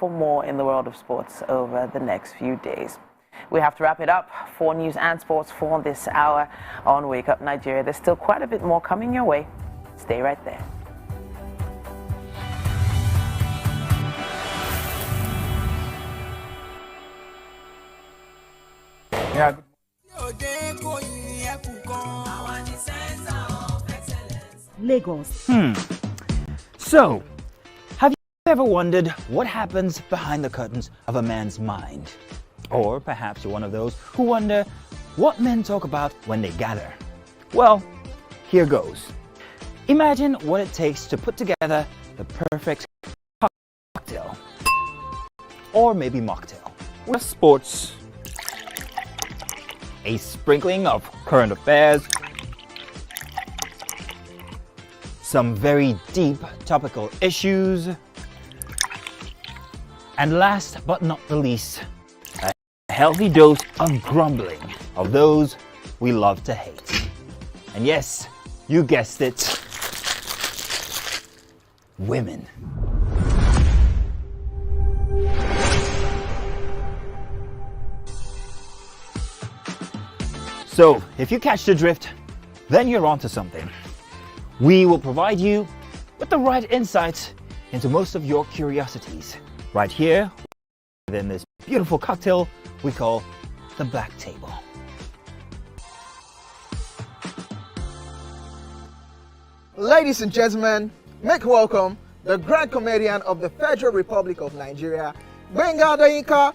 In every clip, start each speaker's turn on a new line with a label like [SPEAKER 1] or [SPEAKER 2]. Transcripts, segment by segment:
[SPEAKER 1] for more in the world of sports over the next few days. We have to wrap it up for news and sports for this hour on Wake Up Nigeria. There's still quite a bit more coming your way. Stay right there.
[SPEAKER 2] Yeah.
[SPEAKER 3] Lagos.
[SPEAKER 4] So, have you ever wondered what happens behind the curtains of a man's mind? Or perhaps you're one of those who wonder what men talk about when they gather. Well, here goes. Imagine what it takes to put together the perfect cocktail. Or maybe mocktail. With sports, a sprinkling of current affairs, some very deep topical issues, and last but not the least, a healthy dose of grumbling of those we love to hate. And yes, you guessed it, women. So, if you catch the drift, then you're onto something. We will provide you with the right insights into most of your curiosities right here within this beautiful cocktail we call the Black Table.
[SPEAKER 2] Ladies and gentlemen, make welcome the grand comedian of the Federal Republic of Nigeria, Gbenga Adeyinka.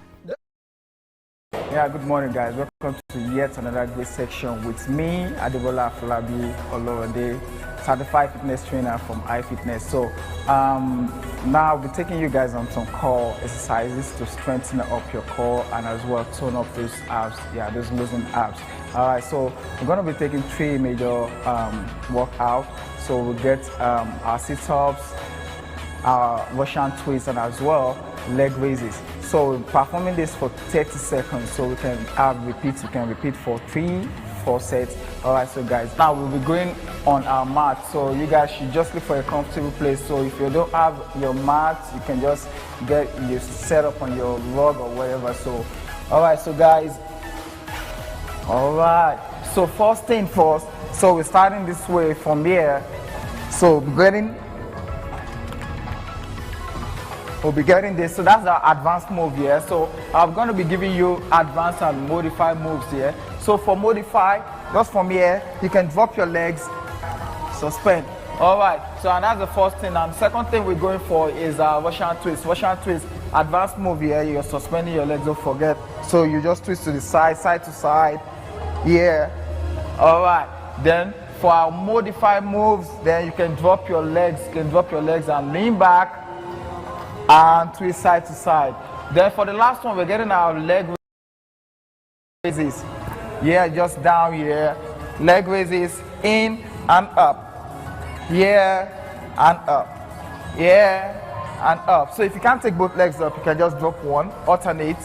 [SPEAKER 5] Yeah, good morning, guys. Welcome to yet another great section with me, Aderonke Oluseye, certified fitness trainer from iFitness. So now I'll be taking you guys on some core exercises to strengthen up your core and as well tone up those abs, those losing abs. All right, so we're going to be taking 3 major workouts. So we'll get our sit-ups, our Russian twists, and as well leg raises. So we're performing this for 30 seconds, so we can have repeats. We can repeat for 3-4 sets. All right, so guys, now we'll be going on our mat. So you guys should just look for a comfortable place. So if you don't have your mat, you can just get you set up on your rug or whatever. So, all right, so guys, all right. So first thing first. So we're starting this way from here. So we'll be getting this. So that's our advanced move here. So I'm going to be giving you advanced and modified moves here. So for modify, just from here, you can drop your legs, suspend. All right, so and that's the first thing. And second thing we're going for is our Russian twist. Russian twist, advanced move here. You're suspending your legs, don't forget. So you just twist to the side, side to side. Yeah. All right. Then for our modified moves, then you can drop your legs. You can drop your legs and lean back and twist side to side. Then for the last one, we're getting our leg raises. Yeah, just down here. Leg raises in and up. Yeah, and up. Yeah, and up. So if you can't take both legs up, you can just drop one, alternate,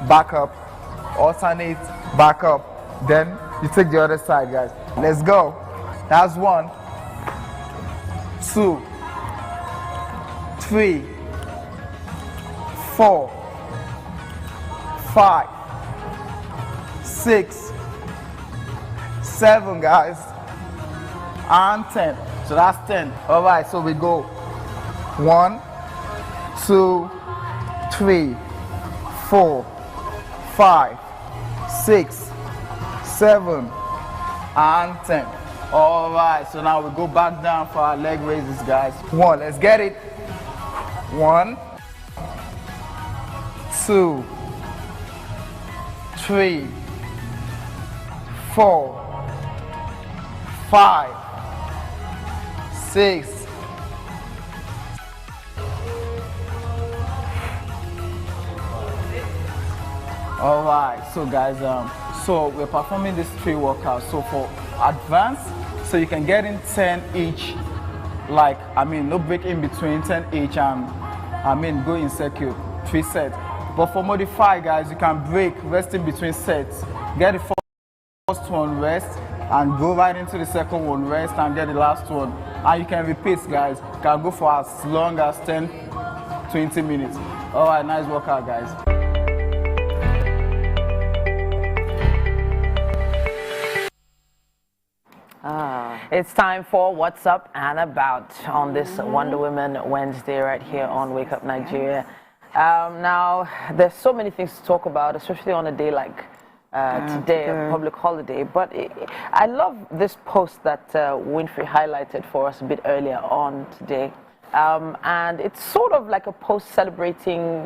[SPEAKER 5] back up, alternate, back up. Then you take the other side, guys. Let's go. That's 1, 2, 3, 4, 5, 6, 7, guys, and 10. So that's 10. All right, so we go 1, 2, 3, 4, 5, 6, 7, and 10. All right, so now we go back down for our leg raises, guys. 1, let's get it. 1, 2, 3, 4, 5, 6. All right, so guys, so we're performing these 3 workouts. So for advanced, so you can get in 10 each, like, no break in between, 10 each, and go in circuit, 3 sets. But for modify, guys, you can break, rest in between sets. Get the first one, rest, and go right into the second one, rest, and get the last one. And you can repeat, guys. You can go for as long as 10, 20 minutes. All right, nice workout, guys.
[SPEAKER 1] It's time for What's Up and About on this Wonder Woman Wednesday right here on Wake Up Nigeria. Now, there's so many things to talk about, especially on a day like today, a public holiday. But I love this post that Winfrey highlighted for us a bit earlier on today. And it's sort of like a post celebrating,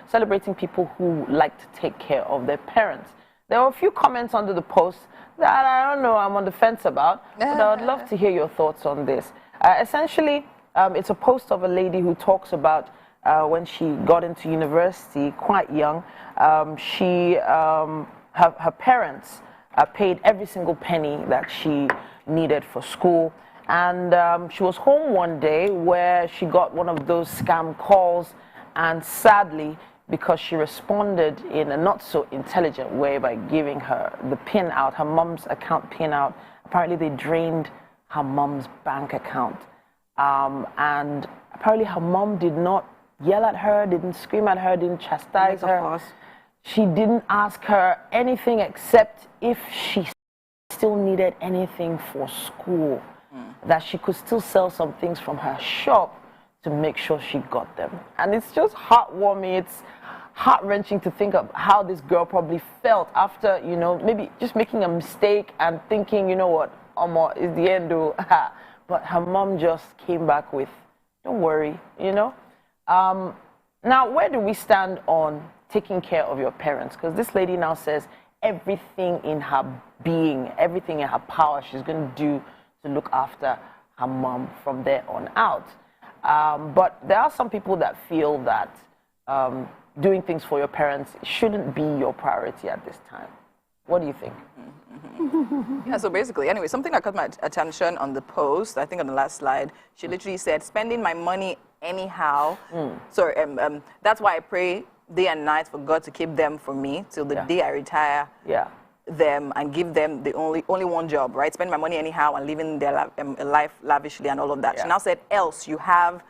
[SPEAKER 1] celebrating people who like to take care of their parents. There were a few comments under the post that I don't know, I'm on the fence about, but I would love to hear your thoughts on this. Essentially, it's a post of a lady who talks about when she got into university quite young. Her parents paid every single penny that she needed for school. And she was home one day where she got one of those scam calls, and sadly, because she responded in a not so intelligent way by giving her the PIN out, her mom's account PIN out. Apparently they drained her mom's bank account. And apparently her mom did not yell at her, didn't scream at her, didn't chastise her. She didn't ask her anything except if she still needed anything for school, that she could still sell some things from her shop to make sure she got them. And it's just heartwarming. It's heart-wrenching to think of how this girl probably felt after, maybe just making a mistake and thinking, you know what, Omo, is the end. But her mom just came back with, don't worry, Now, where do we stand on taking care of your parents? Because this lady now says everything in her being, everything in her power she's going to do to look after her mom from there on out. But there are some people that feel that doing things for your parents shouldn't be your priority at this time. What do you think?
[SPEAKER 6] Yeah, so basically, anyway, something that caught my attention on the post, I think on the last slide, she literally said, spending my money anyhow. So that's why I pray day and night for God to keep them for me till the day I retire. Them and give them the only one job, right? Spend my money anyhow and living their life lavishly and all of that. She now said, else you have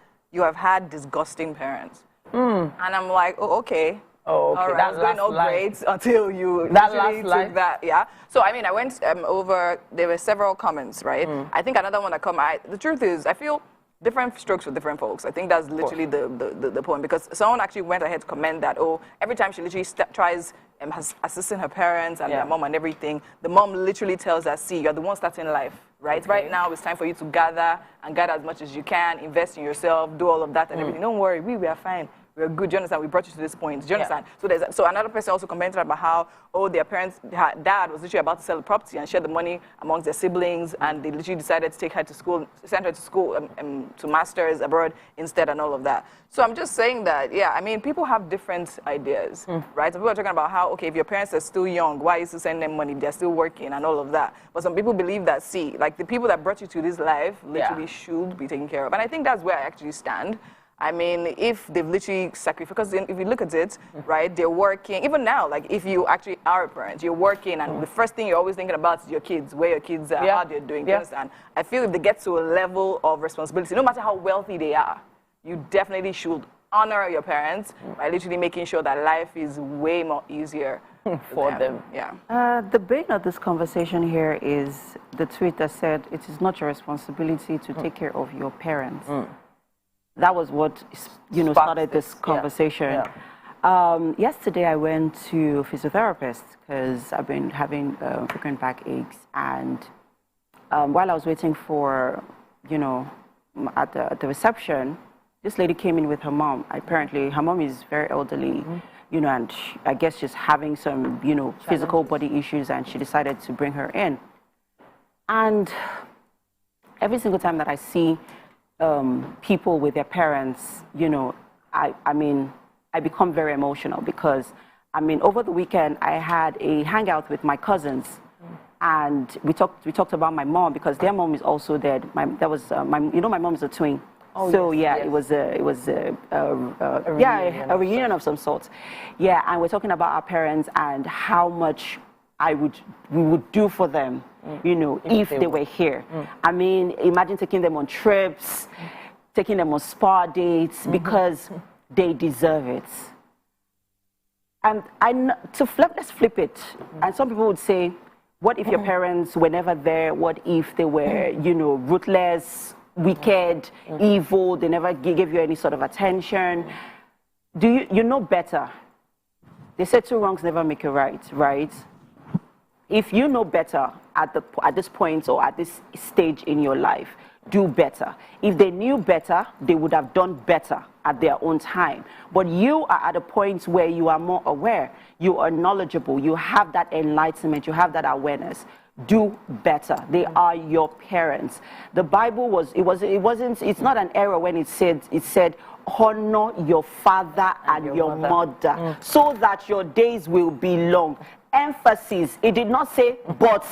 [SPEAKER 6] had disgusting parents. And I'm like, oh, okay.
[SPEAKER 1] Oh, okay.
[SPEAKER 6] All right, it's going all great until you took that, So, I mean, I went over, there were several comments, right? I think another one that the truth is, I feel different strokes for different folks. I think that's literally the point, because someone actually went ahead to comment that, every time she literally tries assisting her parents and their mom and everything, the mom literally tells her, see, you're the one starting life, right? Okay. Right now, it's time for you to gather as much as you can, invest in yourself, do all of that and everything. Don't worry, we are fine. We're good, do you understand? We brought you to this point, do you understand? So another person also commented about how, their parents, her dad was literally about to sell the property and share the money amongst their siblings, and they literally decided to take her to school, send her to school, to masters abroad instead and all of that. So I'm just saying that, I mean, people have different ideas, right? So people are talking about how, if your parents are still young, why is to send them money if they're still working and all of that? But some people believe that, like the people that brought you to this life literally should be taken care of. And I think that's where I actually stand. I mean, if they've literally sacrificed, because if you look at it, right, they're working, even now, like if you actually are a parent, you're working, and the first thing you're always thinking about is your kids, where your kids are, how they're doing, you understand? I feel if they get to a level of responsibility, no matter how wealthy they are, you definitely should honor your parents by literally making sure that life is way more easier
[SPEAKER 1] for them.
[SPEAKER 7] The brain of this conversation here is the tweet that said, it is not your responsibility to take care of your parents. That was what started this conversation. Yesterday I went to a physiotherapist because I've been having frequent backaches, and while I was waiting for, at the reception, this lady came in with her mom. Apparently her mom is very elderly, and I guess she's having some, physical body issues, and she decided to bring her in. And every single time that I see people with their parents, I mean, I become very emotional because, I mean, over the weekend I had a hangout with my cousins, and we talked about my mom because their mom is also dead. My mom is a twin. It was a reunion of some sort. Yeah, and we're talking about our parents and how much we would do for them, if they were here. I mean, imagine taking them on trips, taking them on spa dates, because they deserve it. And let's flip it. And some people would say, what if your parents were never there? What if they were, ruthless, wicked, evil? They never gave you any sort of attention. You know better? They said 2 wrongs never make a right, right? If you know better at this point or at this stage in your life, do better. If they knew better, they would have done better at their own time. But you are at a point where you are more aware, you are knowledgeable, you have that enlightenment, you have that awareness. Do better. They are your parents. The Bible it's not an error when it said honor your father and your mother so that your days will be long. Emphasis. It did not say but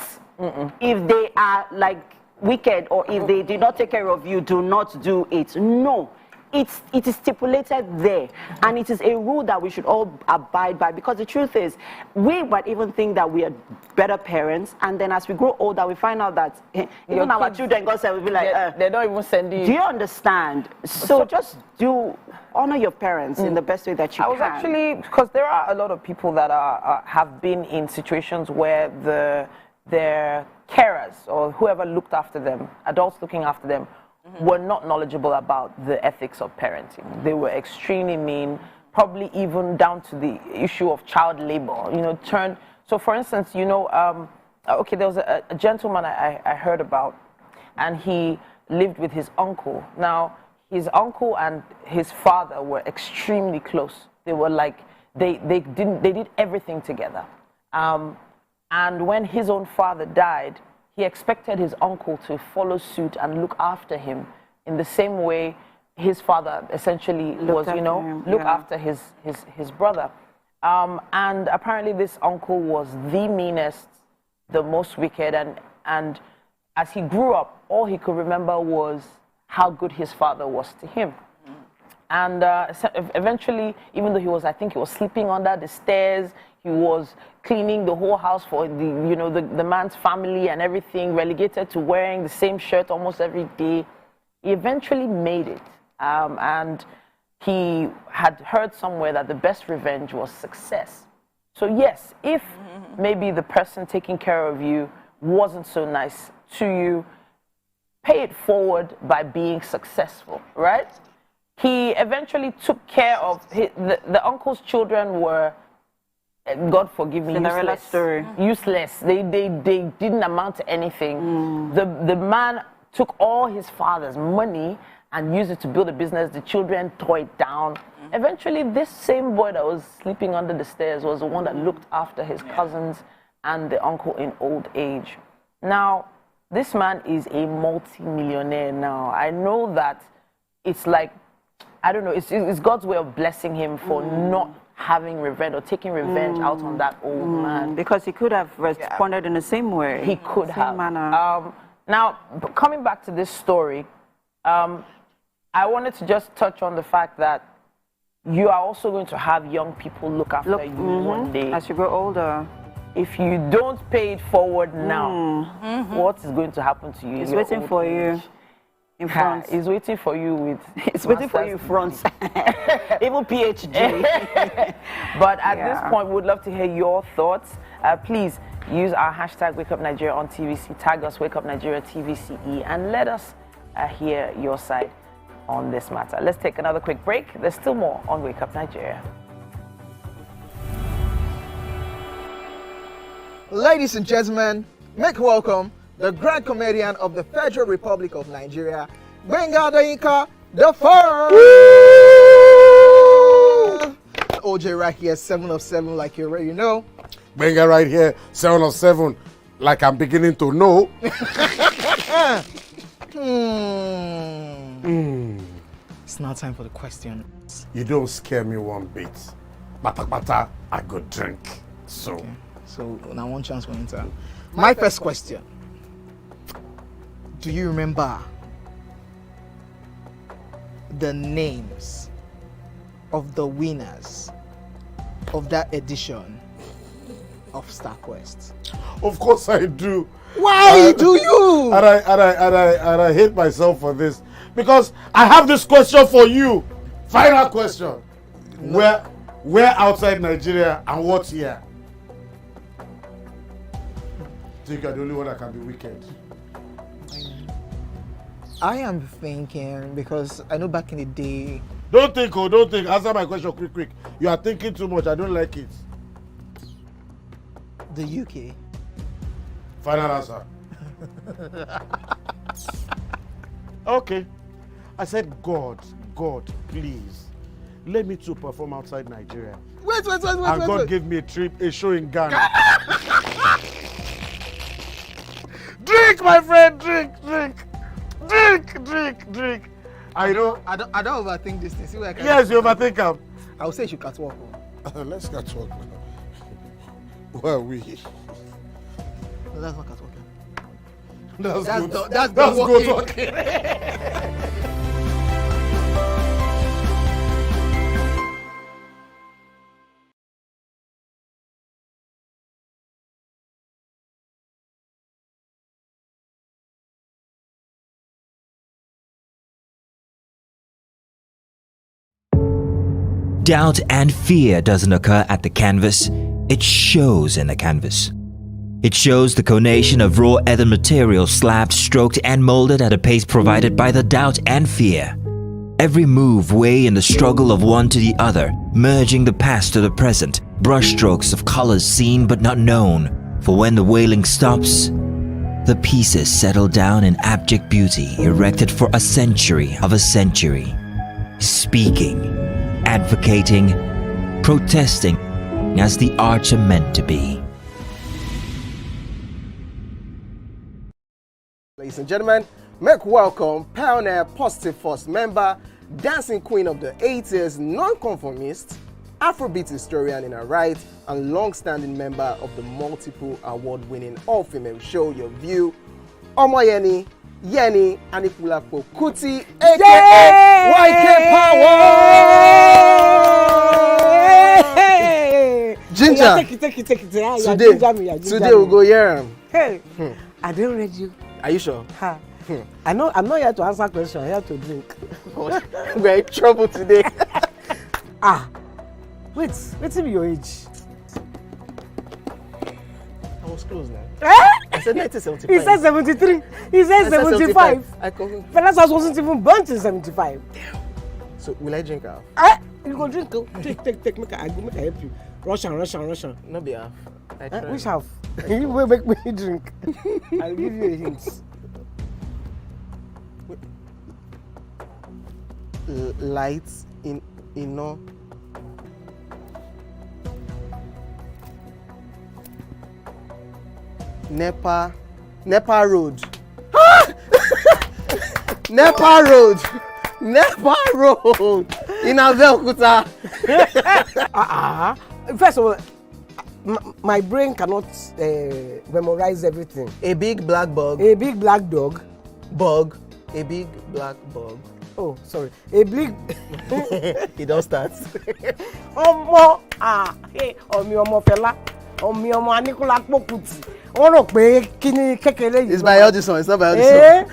[SPEAKER 7] if they are like wicked or if they did not take care of you, do not do it. No. It is stipulated there, and it is a rule that we should all abide by, because the truth is, we might even think that we are better parents, and then as we grow older, we find out that even our children, God said, will be like,
[SPEAKER 1] they don't even send you.
[SPEAKER 7] Do you understand? So just honor your parents in the best way that you can.
[SPEAKER 1] I was actually, because there are a lot of people that have been in situations where their carers or whoever looked after them, adults looking after them, were not knowledgeable about the ethics of parenting. They were extremely mean, probably even down to the issue of child labor, So for instance, there was a gentleman I heard about, and he lived with his uncle. Now, his uncle and his father were extremely close. They were like, they did everything together. And when his own father died, he expected his uncle to follow suit and look after him in the same way his father essentially look after his brother. And apparently this uncle was the meanest, the most wicked, and as he grew up, all he could remember was how good his father was to him. And eventually, even though I think he was sleeping under the stairs, he was cleaning the whole house for the man's family and everything, relegated to wearing the same shirt almost every day. He eventually made it. And he had heard somewhere that the best revenge was success. So yes, if maybe the person taking care of you wasn't so nice to you, pay it forward by being successful, right? He eventually took care of the uncle's children were, God forgive me, useless. They didn't amount to anything. The man took all his father's money and used it to build a business. The children tore it down. Eventually, this same boy that was sleeping under the stairs was the one that looked after his cousins and the uncle in old age. Now, this man is a multi-millionaire now. I know that it's like, I don't know, it's God's way of blessing him for not having revenge or taking revenge out on that old man.
[SPEAKER 7] Because he could have responded in the same way.
[SPEAKER 1] He could have.
[SPEAKER 7] Manner.
[SPEAKER 1] Now, coming back to this story, I wanted to just touch on the fact that you are also going to have young people look after you one day.
[SPEAKER 7] As you grow older.
[SPEAKER 1] If you don't pay it forward now, what is going to happen to you?
[SPEAKER 7] It's waiting for you. In front.
[SPEAKER 1] It's waiting for you with...
[SPEAKER 7] It's waiting for you in front. Even PhD.
[SPEAKER 1] But at this point, we would love to hear your thoughts. Please use our hashtag #WakeUpNigeria on TVC. Tag us #WakeUpNigeria TVCE and let us hear your side on this matter. Let's take another quick break. There's still more on Wake Up Nigeria.
[SPEAKER 2] Ladies and gentlemen, make welcome the grand comedian of the Federal Republic of Nigeria, Aderonke the first. OJ right here, 7 of 7, like you already know.
[SPEAKER 8] Benga right here, 7 of 7, like I'm beginning to know.
[SPEAKER 2] It's now time for the questions.
[SPEAKER 8] You don't scare me one bit. Bata, I go drink. So.
[SPEAKER 2] Okay. So now one chance for Inter. My first question. Do you remember the names of the winners of that edition of StarQuest?
[SPEAKER 8] Of course I do.
[SPEAKER 2] Why do you?
[SPEAKER 8] And I hate myself for this, because I have this question for you Final question. Where outside Nigeria and what year? I think you're the only one that can be wicked.
[SPEAKER 2] I am thinking because I know back in the day.
[SPEAKER 8] Don't think. Answer my question quick. You are thinking too much. I don't like it.
[SPEAKER 2] The UK.
[SPEAKER 8] Final answer. Okay. I said, God, please, let me to perform outside Nigeria.
[SPEAKER 2] Wait.
[SPEAKER 8] And God gave me a show in Ghana. Drink, my friend, drink. I don't
[SPEAKER 2] overthink this thing. See where I can.
[SPEAKER 8] Yes, you overthink them.
[SPEAKER 2] I would say you should catwalk.
[SPEAKER 8] Let's catwalk now. Where are we?
[SPEAKER 2] No, that's not catwalking.
[SPEAKER 8] That's good talking.
[SPEAKER 4] Doubt and fear doesn't occur at the canvas, it shows in the canvas. It shows the conation of raw earthen material slabbed, stroked and molded at a pace provided by the doubt and fear. Every move way in the struggle of one to the other, merging the past to the present, brushstrokes of colors seen but not known. For when the wailing stops, the pieces settle down in abject beauty erected for a century of a century. Speaking, advocating, protesting as the arts are meant to be.
[SPEAKER 2] Ladies and gentlemen, make welcome pioneer Positive Force member, dancing queen of the 80s, non-conformist, Afrobeat historian in her right, and long-standing member of the multiple award-winning all-female show Your View, Omoyeni Yeni Anikulapo Kuti, aka YK Power! Ginger,
[SPEAKER 9] take it.
[SPEAKER 2] Today we'll go here.
[SPEAKER 9] Hey, I didn't read you.
[SPEAKER 2] Are you sure?
[SPEAKER 9] Ha. I'm not here to answer questions, I'm here to drink.
[SPEAKER 2] We're in trouble today.
[SPEAKER 9] What's your age?
[SPEAKER 2] I was close now.
[SPEAKER 9] Eh?
[SPEAKER 2] I said 1975.
[SPEAKER 9] He said 73. He said 75. Fellas wasn't even born in 75.
[SPEAKER 2] So will I drink half?
[SPEAKER 9] You go drink. Take. Make I help you. Russian.
[SPEAKER 2] No be half.
[SPEAKER 9] Which half? You will make me drink. I'll give you a hint.
[SPEAKER 2] Lights in no. Nepa Road. Nepa Road in Aderonke.
[SPEAKER 9] First of all, my brain cannot memorize everything.
[SPEAKER 2] A big black bug.
[SPEAKER 9] A big black dog.
[SPEAKER 2] Bug. A big black bug.
[SPEAKER 9] Oh, sorry. A big.
[SPEAKER 2] It don't start.
[SPEAKER 9] Ọmọ fella. Ọmọ Anikulapo Kuti. Wọ́n rò pé kí ni kékeré yìí.
[SPEAKER 2] It's by Audison. It's not by Audison.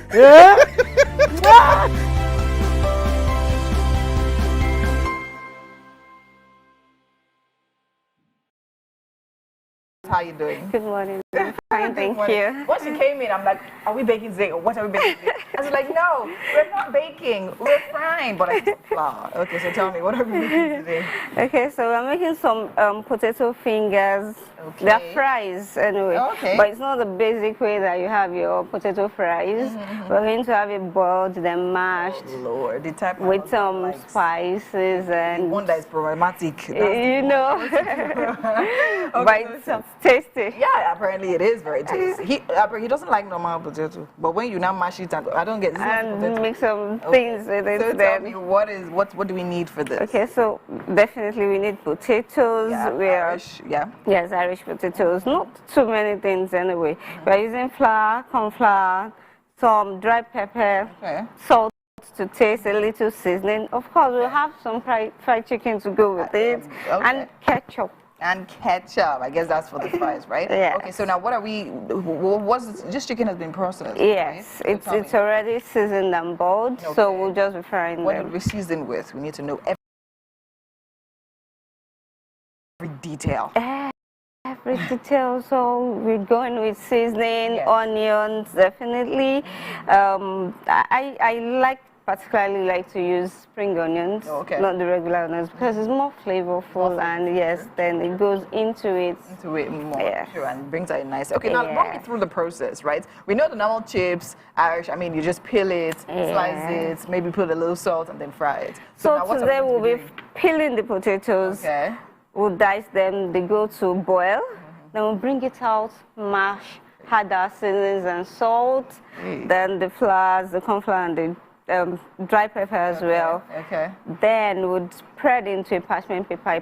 [SPEAKER 6] How you doing?
[SPEAKER 10] Good morning. Fine, thank you.
[SPEAKER 6] Once you came in, I'm like, are we baking today or what are we baking today? I was like, no, we're not baking. We're frying, but I put flour. Okay, so tell me, what are we making today?
[SPEAKER 10] Okay, so we're making some potato fingers.
[SPEAKER 6] Okay.
[SPEAKER 10] They're fries anyway.
[SPEAKER 6] Okay.
[SPEAKER 10] But it's not the basic way that you have your potato fries. We're going to have it boiled, then mashed.
[SPEAKER 6] Oh, Lord, the type
[SPEAKER 10] with some spices and...
[SPEAKER 6] The one that is problematic.
[SPEAKER 10] You know.
[SPEAKER 6] Okay,
[SPEAKER 10] but it's tasty.
[SPEAKER 6] Yeah, apparently it is very tasty. He doesn't like normal potato, but when you now mash it, I don't get this.
[SPEAKER 10] And mix some things with it.
[SPEAKER 6] So tell me, what do we need for this?
[SPEAKER 10] Okay, so definitely we need potatoes.
[SPEAKER 6] Yeah, Irish, yeah.
[SPEAKER 10] Yes, Irish potatoes. Not too many things anyway. We're using flour, corn flour, some dry pepper, salt to taste, a little seasoning. Of course, we'll have some fried chicken to go with it, and ketchup.
[SPEAKER 6] And ketchup. I guess that's for the fries, right?
[SPEAKER 10] Yes.
[SPEAKER 6] Okay, so now what are we, this chicken has been processed,
[SPEAKER 10] Yes,
[SPEAKER 6] right? So
[SPEAKER 10] it's already seasoned and boiled,
[SPEAKER 6] Okay.
[SPEAKER 10] so we'll just be frying
[SPEAKER 6] What
[SPEAKER 10] them.
[SPEAKER 6] would we season with? We need to know every detail.
[SPEAKER 10] Every detail, so we're going with seasoning,
[SPEAKER 6] Yes.
[SPEAKER 10] onions, definitely. I particularly like to use spring onions,
[SPEAKER 6] Okay.
[SPEAKER 10] not the regular onions, because it's more flavorful, and yes, then it goes into it.
[SPEAKER 6] Into it more,
[SPEAKER 10] Yes.
[SPEAKER 6] sure, and brings out a nice. Okay, now walk me
[SPEAKER 10] Yeah.
[SPEAKER 6] through the process, right? We know the normal chips, Irish. I mean, you just peel it, slice it, maybe put a little salt, and then fry it.
[SPEAKER 10] So
[SPEAKER 6] now what are we
[SPEAKER 10] today
[SPEAKER 6] going to
[SPEAKER 10] we'll be
[SPEAKER 6] doing?
[SPEAKER 10] peeling the potatoes.
[SPEAKER 6] Okay.
[SPEAKER 10] We'll dice them, they go to boil. Then we'll bring it out, mash, add our seasonings and salt. Then the flours, the corn flour, and the dry pepper as well.
[SPEAKER 6] Okay.
[SPEAKER 10] Then we'll spread into a parchment paper.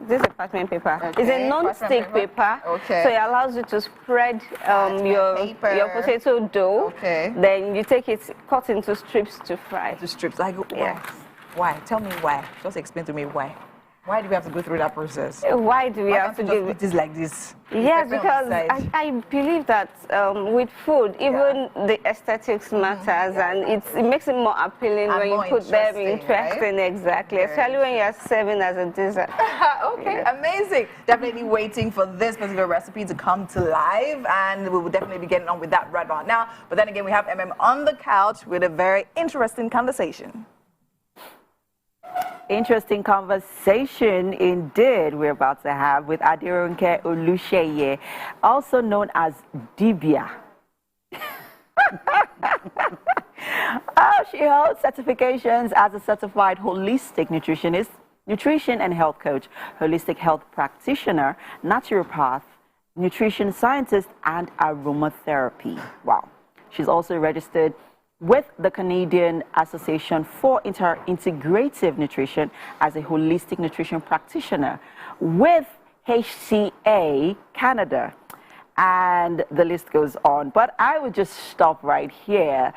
[SPEAKER 10] This is a parchment paper. It's
[SPEAKER 6] Okay,
[SPEAKER 10] a non-stick
[SPEAKER 6] parchment paper.
[SPEAKER 10] paper.
[SPEAKER 6] Okay.
[SPEAKER 10] So it allows you to spread your potato dough.
[SPEAKER 6] Okay.
[SPEAKER 10] Then you take it, cut into strips to fry.
[SPEAKER 6] To strips. Like,
[SPEAKER 10] Yes.
[SPEAKER 6] why? Tell me why. Just explain to me why. Why do we have to go through that process?
[SPEAKER 10] Why do we
[SPEAKER 6] Why
[SPEAKER 10] have to
[SPEAKER 6] can't we
[SPEAKER 10] give
[SPEAKER 6] just eat this like this?
[SPEAKER 10] Yes,
[SPEAKER 6] Pepper on the
[SPEAKER 10] because
[SPEAKER 6] side.
[SPEAKER 10] I believe that with food, even the aesthetics matters, and it makes it more appealing
[SPEAKER 6] And
[SPEAKER 10] when you
[SPEAKER 6] more
[SPEAKER 10] put them
[SPEAKER 6] interesting, right?
[SPEAKER 10] exactly, especially when you're serving as a dessert.
[SPEAKER 6] Okay, amazing. Definitely waiting for this particular recipe to come to life, and we will definitely be getting on with that right about now. But then again, we have on the couch with a very interesting conversation.
[SPEAKER 1] Interesting conversation indeed we're about to have with Aderonke Oluseye, also known as Dibia. She holds certifications as a certified holistic nutritionist, nutrition and health coach, holistic health practitioner, naturopath, nutrition scientist, and aromatherapy. Wow. She's also registered with the Canadian Association for Integrative Nutrition as a holistic nutrition practitioner, with HCA Canada, and the list goes on. But I would just stop right here.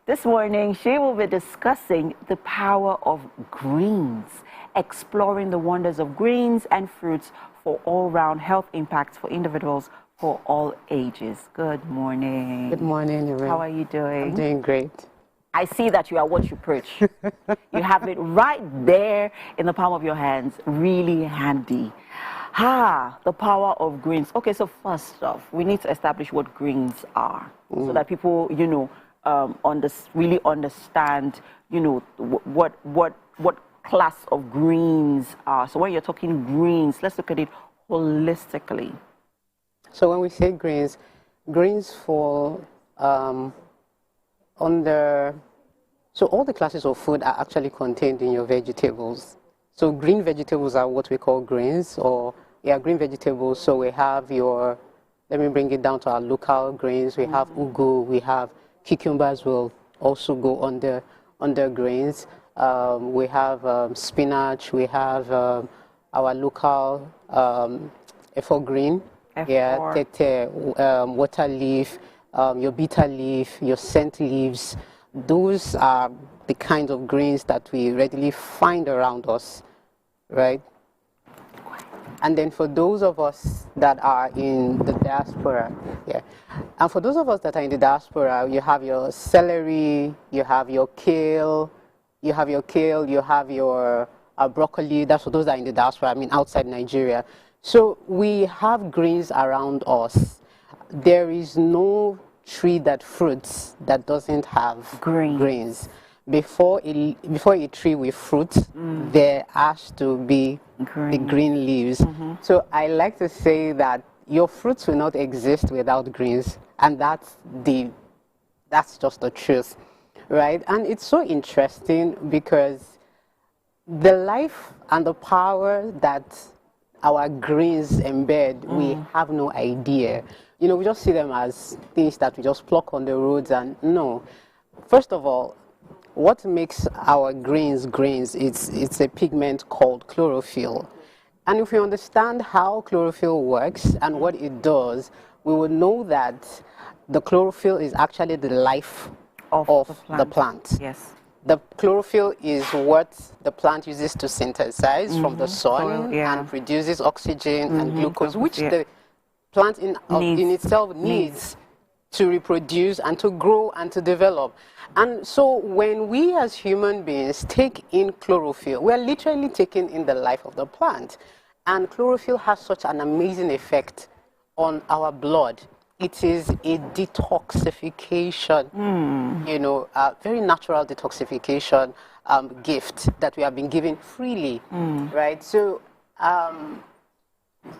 [SPEAKER 1] This morning, she will be discussing the power of greens, exploring the wonders of greens and fruits for all-round health impacts for individuals for all ages. Good morning.
[SPEAKER 11] Good morning, everyone.
[SPEAKER 1] How are you doing?
[SPEAKER 11] I'm doing great.
[SPEAKER 1] I see that you are what you preach. You have it right there in the palm of your hands, really handy. The power of greens. Okay, so first off, we need to establish what greens are so that people, really understand, what class of greens are. So when you're talking greens, let's look at it holistically.
[SPEAKER 11] So when we say greens, greens fall under, so all the classes of food are actually contained in your vegetables. So green vegetables are what we call greens, green vegetables. So we have let me bring it down to our local greens. We have ugu, we have cucumbers will also go under greens. We have spinach, we have our local F4 green. Tete, water leaf, your bitter leaf, your scent leaves. Those are the kinds of greens that we readily find around us, right? And then for those of us that are in the diaspora, and for those of us that are in the diaspora, you have your celery, you have your kale, you have your broccoli. That's for those that are in the diaspora, I mean outside Nigeria. So we have greens around us. There is no tree that fruits that doesn't have greens. Before a tree will fruit, there has to be the green leaves. So I like to say that your fruits will not exist without greens, and that's just the truth, right? And it's so interesting because the life and the power that our greens embed, we have no idea. We just see them as things that we just pluck on the roads, and no. First of all, what makes our greens, it's a pigment called chlorophyll. And if we understand how chlorophyll works and what it does, we would know that the chlorophyll is actually the life of the plant.
[SPEAKER 1] Yes.
[SPEAKER 11] The chlorophyll is what the plant uses to synthesize from the sun and produces oxygen and glucose, which the plant in itself needs to reproduce and to grow and to develop. And so when we as human beings take in chlorophyll, we are literally taking in the life of the plant. And chlorophyll has such an amazing effect on our blood. It is a detoxification, you know, a very natural detoxification gift that we have been given freely, right? So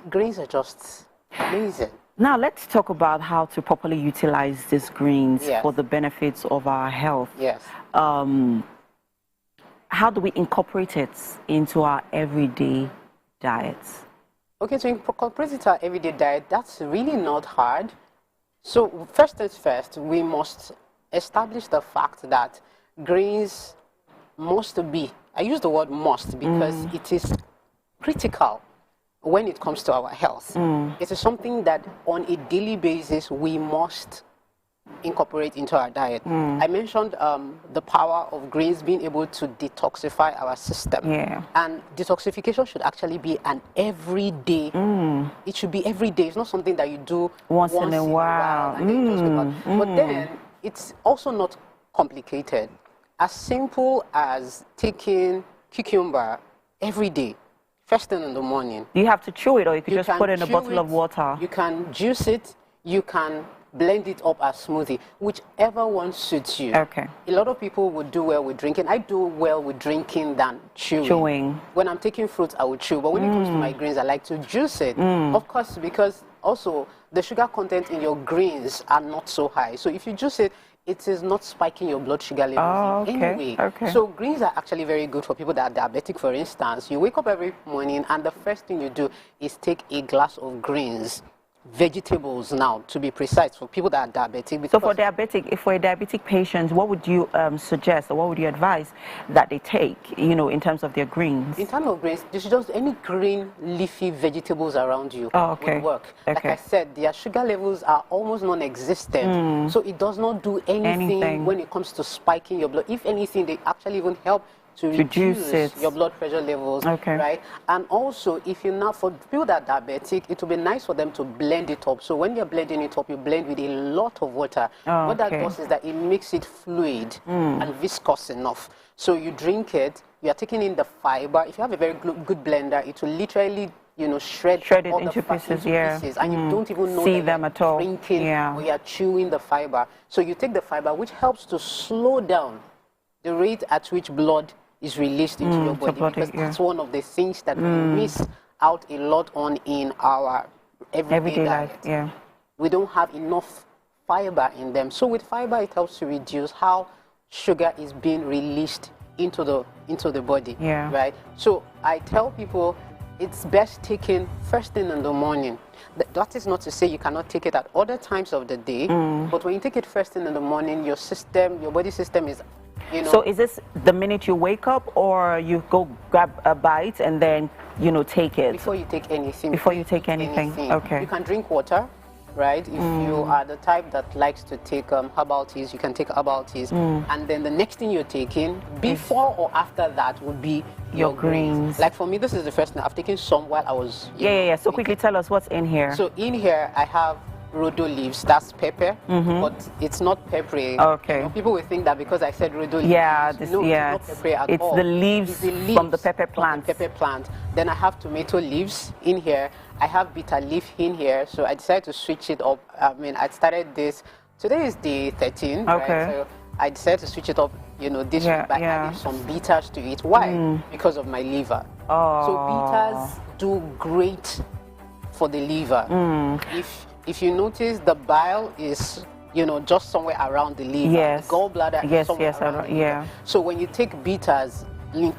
[SPEAKER 11] greens are just amazing.
[SPEAKER 7] Now let's talk about how to properly utilize these greens for the benefits of our health.
[SPEAKER 11] Yes.
[SPEAKER 7] How do we incorporate it into our everyday diets?
[SPEAKER 11] Okay, to incorporate it into our everyday diet, that's really not hard. So first things first, we must establish the fact that greens must be, I use the word must because it is critical when it comes to our health. It is something that on a daily basis we must incorporate into our diet. I mentioned the power of greens being able to detoxify our system. And detoxification should actually be an everyday. It should be every day. It's not something that you do once in a while. And then just but then it's also not complicated. As simple as taking cucumber every day. First thing in the morning.
[SPEAKER 7] You have to chew it, or you can just put it in a bottle of water.
[SPEAKER 11] You can juice it. You can blend it up as smoothie, whichever one suits you.
[SPEAKER 7] Okay.
[SPEAKER 11] A lot of people would do well with drinking. I do well with drinking than chewing. When I'm taking fruits, I would chew. But when it comes to my greens, I like to juice it. Of course, because also the sugar content in your greens are not so high. So if you juice it, it is not spiking your blood sugar levels in any way. So greens are actually very good for people that are diabetic, for instance. You wake up every morning and the first thing you do is take a glass of greens. Vegetables now, to be precise, for people that are diabetic.
[SPEAKER 7] So for a diabetic patient, what would you suggest, or what would you advise that they take, you know, in terms of their greens?
[SPEAKER 11] In terms of greens, you should just, any green leafy vegetables around you would work. Like I said, their sugar levels are almost non-existent, so it does not do anything when it comes to spiking your blood. If anything, they actually even help to reduce your blood pressure levels, right? And also, if you now, for people that are diabetic, it will be nice for them to blend it up. So when you're blending it up, you blend with a lot of water. What that does is that it makes it fluid and viscous enough. So you drink it, you are taking in the fiber. If you have a very good blender, it will literally, you know, shred
[SPEAKER 7] it
[SPEAKER 11] all
[SPEAKER 7] into
[SPEAKER 11] the
[SPEAKER 7] pieces,
[SPEAKER 11] and you don't even know
[SPEAKER 7] see
[SPEAKER 11] that
[SPEAKER 7] them at all.
[SPEAKER 11] Drinking or you're chewing the fiber. So you take the fiber, which helps to slow down the rate at which blood is released into your body, because that's one of the things that we miss out a lot on in our everyday diet. We don't have enough fiber in them. So with fiber, it helps to reduce how sugar is being released into the body, right? So I tell people it's best taken first thing in the morning. That is not to say you cannot take it at other times of the day, but when you take it first thing in the morning, your body system is, you know.
[SPEAKER 7] So is this the minute you wake up, or you go grab a bite and then, you know, take it?
[SPEAKER 11] Before you take anything.
[SPEAKER 7] Before you take anything. Okay.
[SPEAKER 11] You can drink water, right? If you are the type that likes to take herbal teas, you can take herbal teas. And then the next thing you're taking, before or after that, would be your greens. Like for me, this is the first thing. I've taken some while I was...
[SPEAKER 7] So quickly tell us what's in here.
[SPEAKER 11] So in here, I have rodo leaves. That's pepper, but it's not peppery. Okay. You know, people will think that because I said rodo leaves. It's not peppery at all.
[SPEAKER 7] It's the leaves from the pepper plant.
[SPEAKER 11] Then I have tomato leaves in here. I have bitter leaf in here. So I decided to switch it up. I mean, I started this. Today is day 13. Right? So I decided to switch it up, you know, this week by adding some bitters to it. Why? Because of my liver. So bitters do great for the liver. If you notice, the bile is, you know, just somewhere around the liver. The gallbladder is somewhere around the liver. So when you take bitters,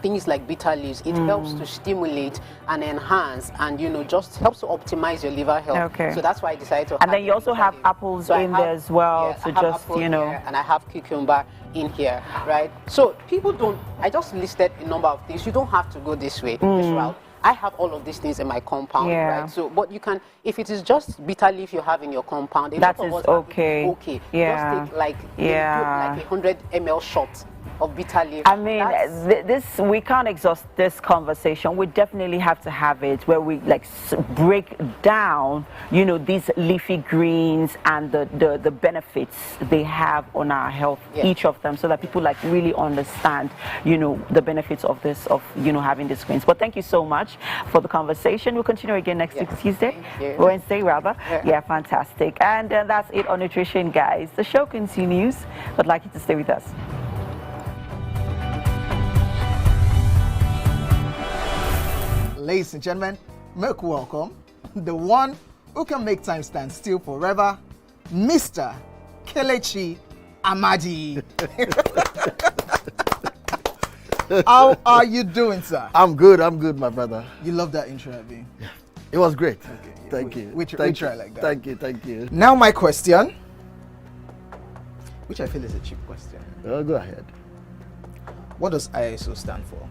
[SPEAKER 11] things like bitter leaves, it helps to stimulate and enhance and, you know, just helps to optimize your liver health. So that's why I decided to.
[SPEAKER 7] And then you also have apples in there as well, to just, you know.
[SPEAKER 11] And I have cucumber in here, right? So people don't, I just listed a number of things. You don't have to go this way, this route. I have all of these things in my compound, right? So, but you can, if it is just bitter leaf you have in your compound,
[SPEAKER 7] that is okay.
[SPEAKER 11] Just take like, like 100 ml shot of bitter leaf.
[SPEAKER 7] I mean, this we can't exhaust this conversation. We definitely have to have it where we like break down, you know, these leafy greens and the benefits they have on our health, each of them, so that people like really understand, you know, the benefits of this, of, you know, having these greens. But thank you so much for the conversation. We'll continue again next week, Tuesday, Wednesday rather. Yeah, fantastic. And that's it on nutrition, guys. The show continues. I'd like you to stay with us.
[SPEAKER 2] Ladies and gentlemen, make welcome the one who can make time stand still forever, Mr. Kelechi Amadi. How are you doing, sir?
[SPEAKER 12] I'm good, my brother.
[SPEAKER 2] You love that intro, Abby?
[SPEAKER 12] Yeah. It was great.
[SPEAKER 2] Okay.
[SPEAKER 12] Thank you.
[SPEAKER 2] We try like that.
[SPEAKER 12] Thank you.
[SPEAKER 2] Now my question, which I feel is a cheap question.
[SPEAKER 12] Oh, go ahead.
[SPEAKER 2] What does ISO stand for?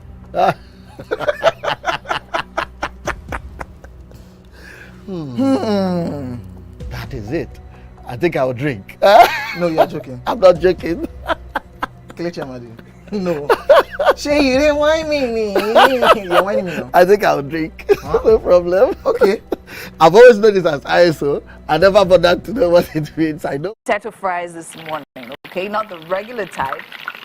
[SPEAKER 12] That is it. I think I'll drink.
[SPEAKER 2] No, you're joking.
[SPEAKER 12] I'm not joking.
[SPEAKER 2] Kelechi Amadi. No. Shay, you didn't whine me. You're whining me now.
[SPEAKER 12] I think I'll drink. Huh? No problem.
[SPEAKER 2] Okay.
[SPEAKER 12] I've always known this as ISO. I never bothered to know what it means. I know.
[SPEAKER 6] Potato fries this morning, okay? Not the regular type.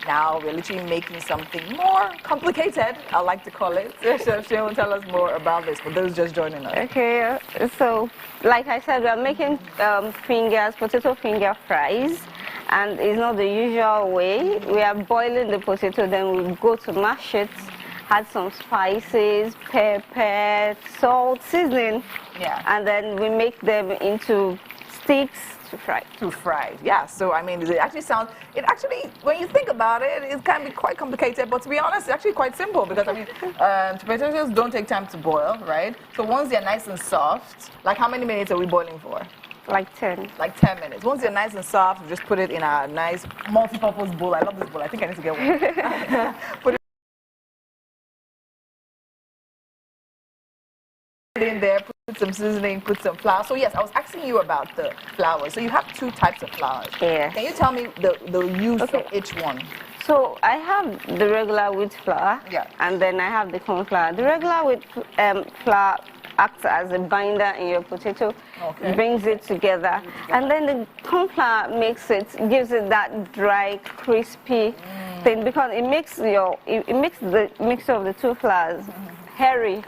[SPEAKER 6] Now we're literally making something more complicated, I like to call it. Chef Shane will tell us more about this for those just joining us.
[SPEAKER 10] Okay, so like I said, we're making potato finger fries, and it's not the usual way. We are boiling the potato, then we go to mash it, add some spices, pepper, salt, seasoning, and then we make them into sticks to fry.
[SPEAKER 6] Yeah, so I mean, it actually, when you think about it, it can be quite complicated, but to be honest, it's actually quite simple because, I mean, potatoes don't take time to boil, right? So once they're nice and soft, like how many minutes are we boiling for?
[SPEAKER 10] Like 10.
[SPEAKER 6] Like 10 minutes. Once they're nice and soft, we just put it in a nice multi-purpose bowl. I love this bowl. I think I need to get one. Put it in there, put some seasoning, put some flour. So yes, I was asking you about the flour. So you have two types of flour.
[SPEAKER 10] Yeah.
[SPEAKER 6] Can you tell me the use of each one?
[SPEAKER 10] So I have the regular wheat flour, and then I have the corn flour. The regular wheat flour acts as a binder in your potato, brings it together, and then the corn flour gives it that dry, crispy thing, because it makes the mixture of the two flours hairy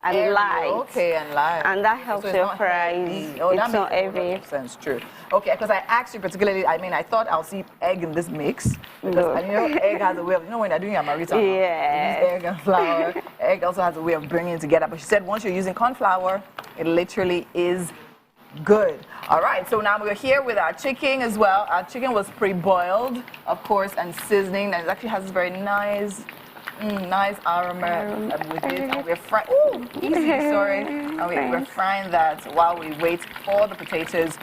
[SPEAKER 10] and light.
[SPEAKER 6] Okay, and light.
[SPEAKER 10] And that helps your fries.
[SPEAKER 6] Oh,
[SPEAKER 10] it's not heavy.
[SPEAKER 6] Makes sense, true. Okay, because I asked you particularly, I mean, I thought I'll see egg in this mix. Because, you know, egg has a way of, you know, when you're doing a marita, you use egg and flour. Egg also has a way of bringing it together. But she said once you're using corn flour, it literally is good. All right, so now we're here with our chicken as well. Our chicken was pre-boiled, of course, and seasoning. And it actually has this very nice aroma with it, and we're frying. Ooh, easy, sorry. And we're frying that while we wait for the potatoes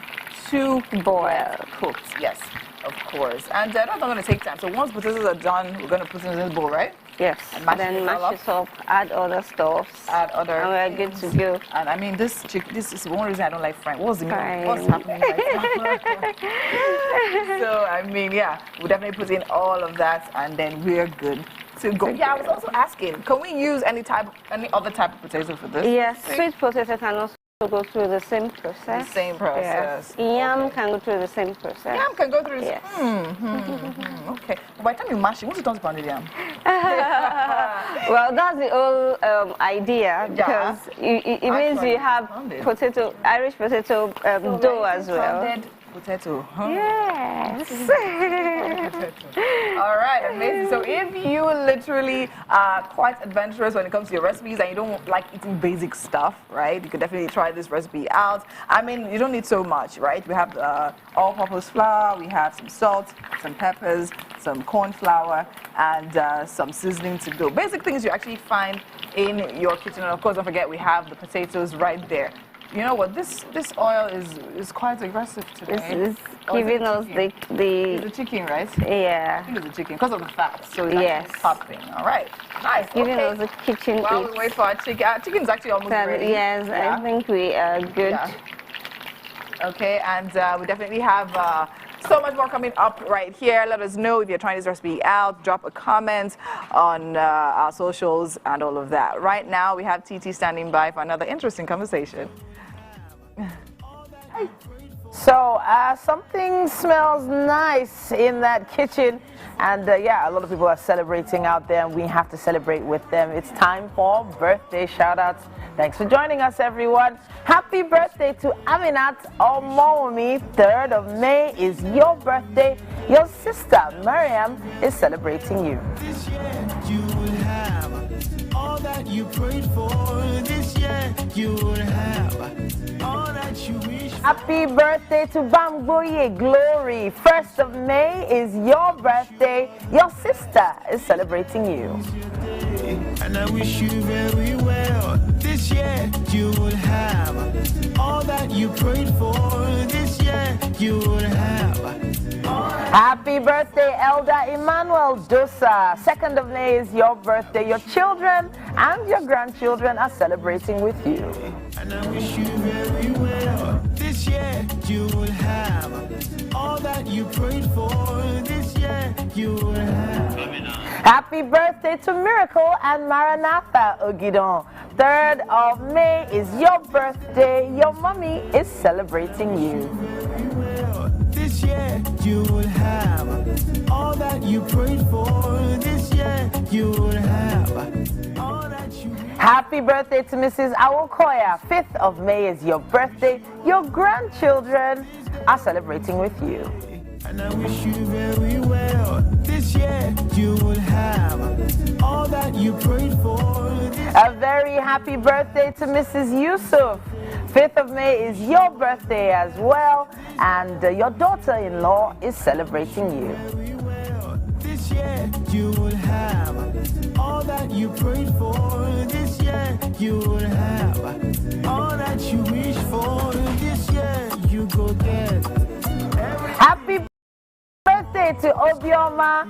[SPEAKER 6] to boil, cooked. Yes, of course. And that's not going to take time. So once potatoes are done, we're going to put it in this bowl, right?
[SPEAKER 10] Yes.
[SPEAKER 6] And mash
[SPEAKER 10] it up, add other stuffs. And we're good to go.
[SPEAKER 6] And I mean, this is one reason I don't like frying. What's happening right now? So I mean, yeah, we'll definitely put in all of that, and then we're good to go. Yeah, I was also asking, can we use any other type of potato for this?
[SPEAKER 10] Yes, sweet potato can also go through the same process.
[SPEAKER 6] The same process.
[SPEAKER 10] Yes. Yam can go through the same process.
[SPEAKER 6] Yam can go through the same. Okay. By the time you mash it, once you turn to pounded yam.
[SPEAKER 10] Well, that's the whole idea, because it means you have Irish potato dough as well.
[SPEAKER 6] Potato, huh?
[SPEAKER 10] Yes.
[SPEAKER 6] All right, amazing. So if you literally are quite adventurous when it comes to your recipes and you don't like eating basic stuff, right, you could definitely try this recipe out. I mean, you don't need so much, right? We have all-purpose flour, we have some salt, some peppers, some corn flour, and some seasoning to go. Basic things you actually find in your kitchen. And of course, don't forget, we have the potatoes right there. You know what? This oil is quite aggressive today.
[SPEAKER 10] This is giving us the
[SPEAKER 6] It's the chicken, right?
[SPEAKER 10] Yeah.
[SPEAKER 6] I think it's the chicken because of the fat. So it's popping. All right. Nice.
[SPEAKER 10] Giving us the kitchen.
[SPEAKER 6] While we wait for our chicken, chicken's actually almost ready.
[SPEAKER 10] Yes, I think we are good.
[SPEAKER 6] Yeah. Okay, and we definitely have So much more coming up right here. Let us know if you're trying this recipe out. Drop a comment on our socials and all of that. Right now, we have TT standing by for another interesting conversation.
[SPEAKER 1] So something smells nice in that kitchen, and yeah, a lot of people are celebrating out there, and we have to celebrate with them. It's time for birthday shout-outs. Thanks for joining us, everyone. Happy birthday to Aminat Omomi. 3rd of May is your birthday. Your sister, Mariam, is celebrating you.
[SPEAKER 13] This year you will have all that you prayed for. This year you will have all that you wish for.
[SPEAKER 1] Happy birthday to Bamboye Glory. 1st of May is your birthday. Your sister is celebrating you.
[SPEAKER 13] And I wish you very well. This year you will have all that you prayed for. This year you will have.
[SPEAKER 1] Happy birthday, Elder Emmanuel Dosa. 2nd of May is your birthday. Your children and your grandchildren are celebrating with you.
[SPEAKER 13] And I wish you very well. This year you will have all that you prayed for. This year you will have.
[SPEAKER 1] Happy birthday to Miracle and Maranatha Ogidon. 3rd of May is your birthday. Your mommy is celebrating you.
[SPEAKER 13] This year you will have all that you prayed for. This year you will have all that you.
[SPEAKER 1] Happy birthday to Mrs. Awokoya. 5th of May is your birthday. Your grandchildren are celebrating with you.
[SPEAKER 13] And I wish you very well. This year you will have all that you prayed for.
[SPEAKER 1] A very happy birthday to Mrs. Yusuf. 5th of May is your birthday as well, and your daughter-in-law is celebrating you.
[SPEAKER 13] This year you will have all that you prayed for. This year you will have all that you wish for. This year you go get.
[SPEAKER 1] Happy birthday to Obioma.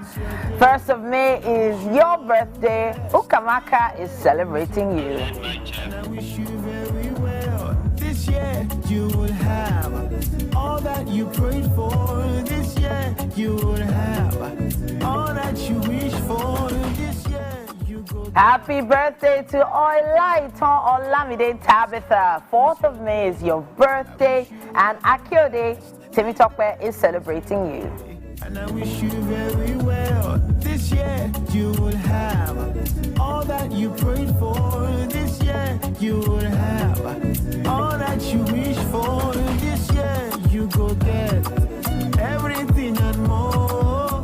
[SPEAKER 1] 1st of May is your birthday. Ukamaka is celebrating you.
[SPEAKER 13] And I wish you very well. This year you will have all that you prayed for. This year you will have all that you wish for. This year you go.
[SPEAKER 1] Happy birthday to Oilaiton Olamide Tabitha. 4th of May is your birthday, and Akiode Temitope is celebrating you.
[SPEAKER 13] And I wish you very well. This year you will have all that you prayed for. This year you will have all that you wish for. This year you go get everything and more.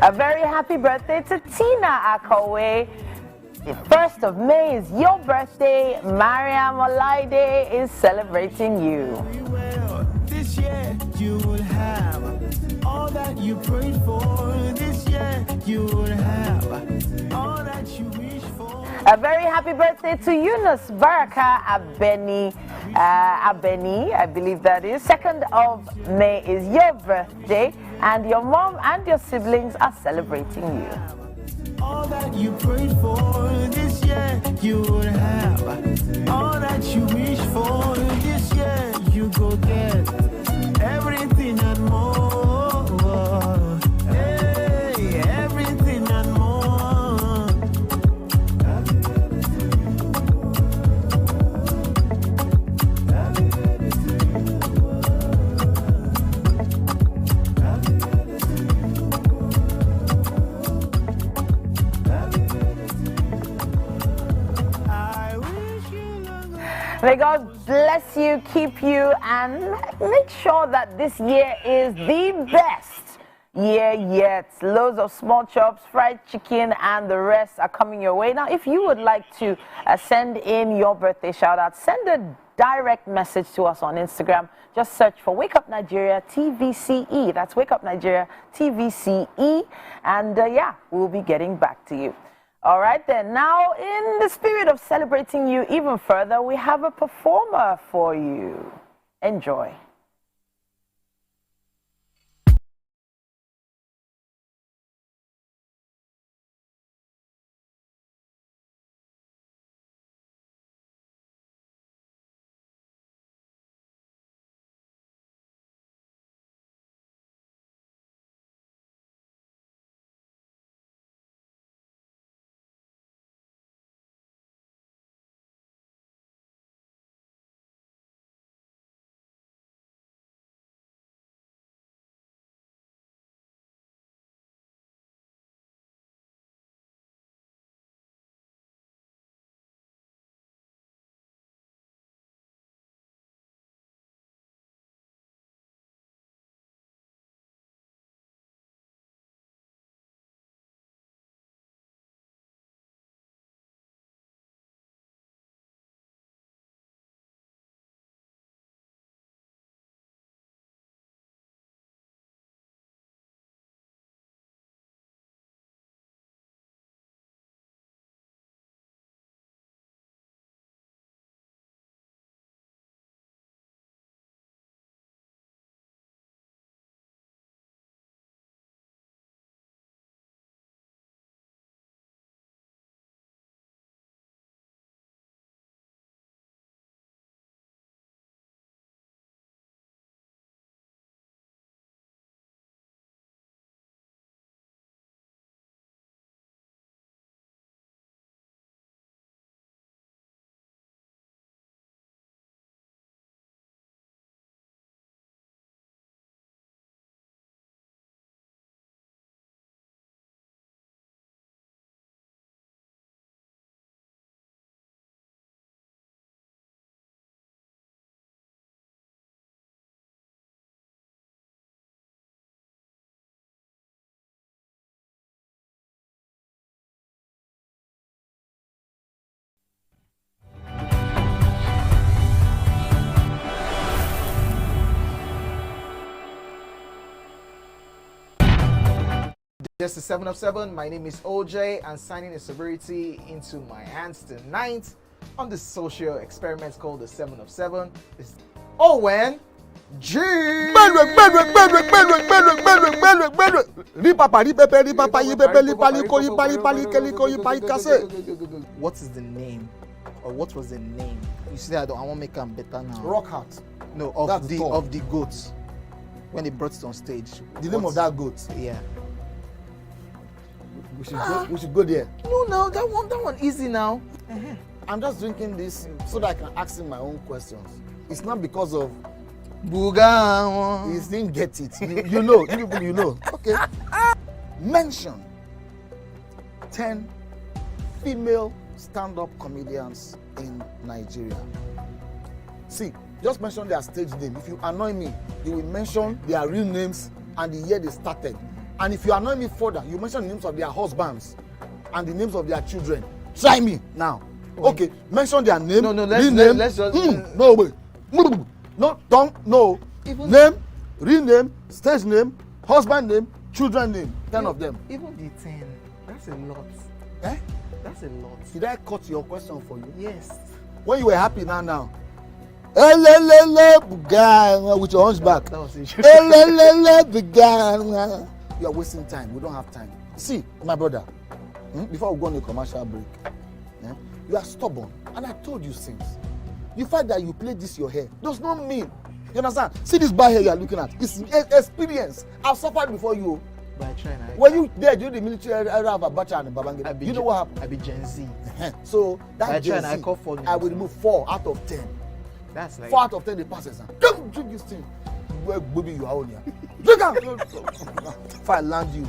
[SPEAKER 1] A very happy birthday to Tina Akowe. The 1st of May is your birthday. Mariam Olaide is celebrating you.
[SPEAKER 13] This year you will have all that you prayed for. This year you will have all that you wish for.
[SPEAKER 1] A very happy birthday to Yunus Baraka Abeni. Abeni, I believe that is. 2nd of May is your birthday, and your mom and your siblings are celebrating you.
[SPEAKER 13] All that you prayed for. This year you will have all that you wish for. This year you go get everything and more. Hey, everything and more.
[SPEAKER 1] May God bless you, keep you, and make sure that this year is the best year yet. Loads of small chops, fried chicken, and the rest are coming your way. Now, if you would like to send in your birthday shout out, send a direct message to us on Instagram. Just search for Wake Up Nigeria TVCE. That's Wake Up Nigeria TVCE. And yeah, we'll be getting back to you. All right then, now in the spirit of celebrating you even further, we have a performer for you. Enjoy.
[SPEAKER 2] This is 7 of 7. My name is OJ, and signing a sobriety into my hands tonight on this social experiment called the 7 of 7 is Owen G. What is the name, or what was the name? You see, I want to make them better now.
[SPEAKER 12] Rock Heart.
[SPEAKER 2] No, of the goats when they brought it on stage.
[SPEAKER 12] The name of that goat.
[SPEAKER 2] Yeah.
[SPEAKER 12] We should go there.
[SPEAKER 2] No, that one easy now.
[SPEAKER 12] I'm just drinking this so that I can ask him my own questions. It's not because of
[SPEAKER 2] Buga.
[SPEAKER 12] He didn't get it. You know. Okay. Mention 10 female stand-up comedians in Nigeria. See, just mention their stage name. If you annoy me, you will mention their real names and the year they started. And if you annoy me further, you mention the names of their husbands and the names of their children. Try me now. Okay, mention their name.
[SPEAKER 2] No, let's just.
[SPEAKER 12] No, wait. No, don't. No. Name, real name, stage name, husband name, children name. 10 of them.
[SPEAKER 2] Even the 10. That's a lot.
[SPEAKER 12] Eh?
[SPEAKER 2] That's a lot.
[SPEAKER 12] Did I cut your question for you?
[SPEAKER 2] Yes.
[SPEAKER 12] When you were happy now. With your hunchback.
[SPEAKER 2] That was it.
[SPEAKER 12] You are wasting time. We don't have time. See, my brother, before we go on a commercial break, you are stubborn. And I told you since. The fact that you play this your hair does not mean. You understand? See this bad hair you are looking at. It's experience. I've suffered before you.
[SPEAKER 2] But I try now.
[SPEAKER 12] When you there during the military era of Abacha and Babangida, you know what happened?
[SPEAKER 2] I be Gen Z.
[SPEAKER 12] So that Gen Z, I will remove 4 out of 10.
[SPEAKER 2] That's like
[SPEAKER 12] 4 out of 10 the passes. Don't drink this thing. Where baby you are on here? Drink out. If I land you.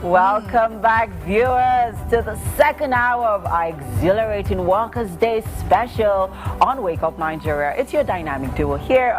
[SPEAKER 1] Welcome back, viewers, to the second hour of our exhilarating Workers' Day special on Wake Up Nigeria. It's your dynamic duo here,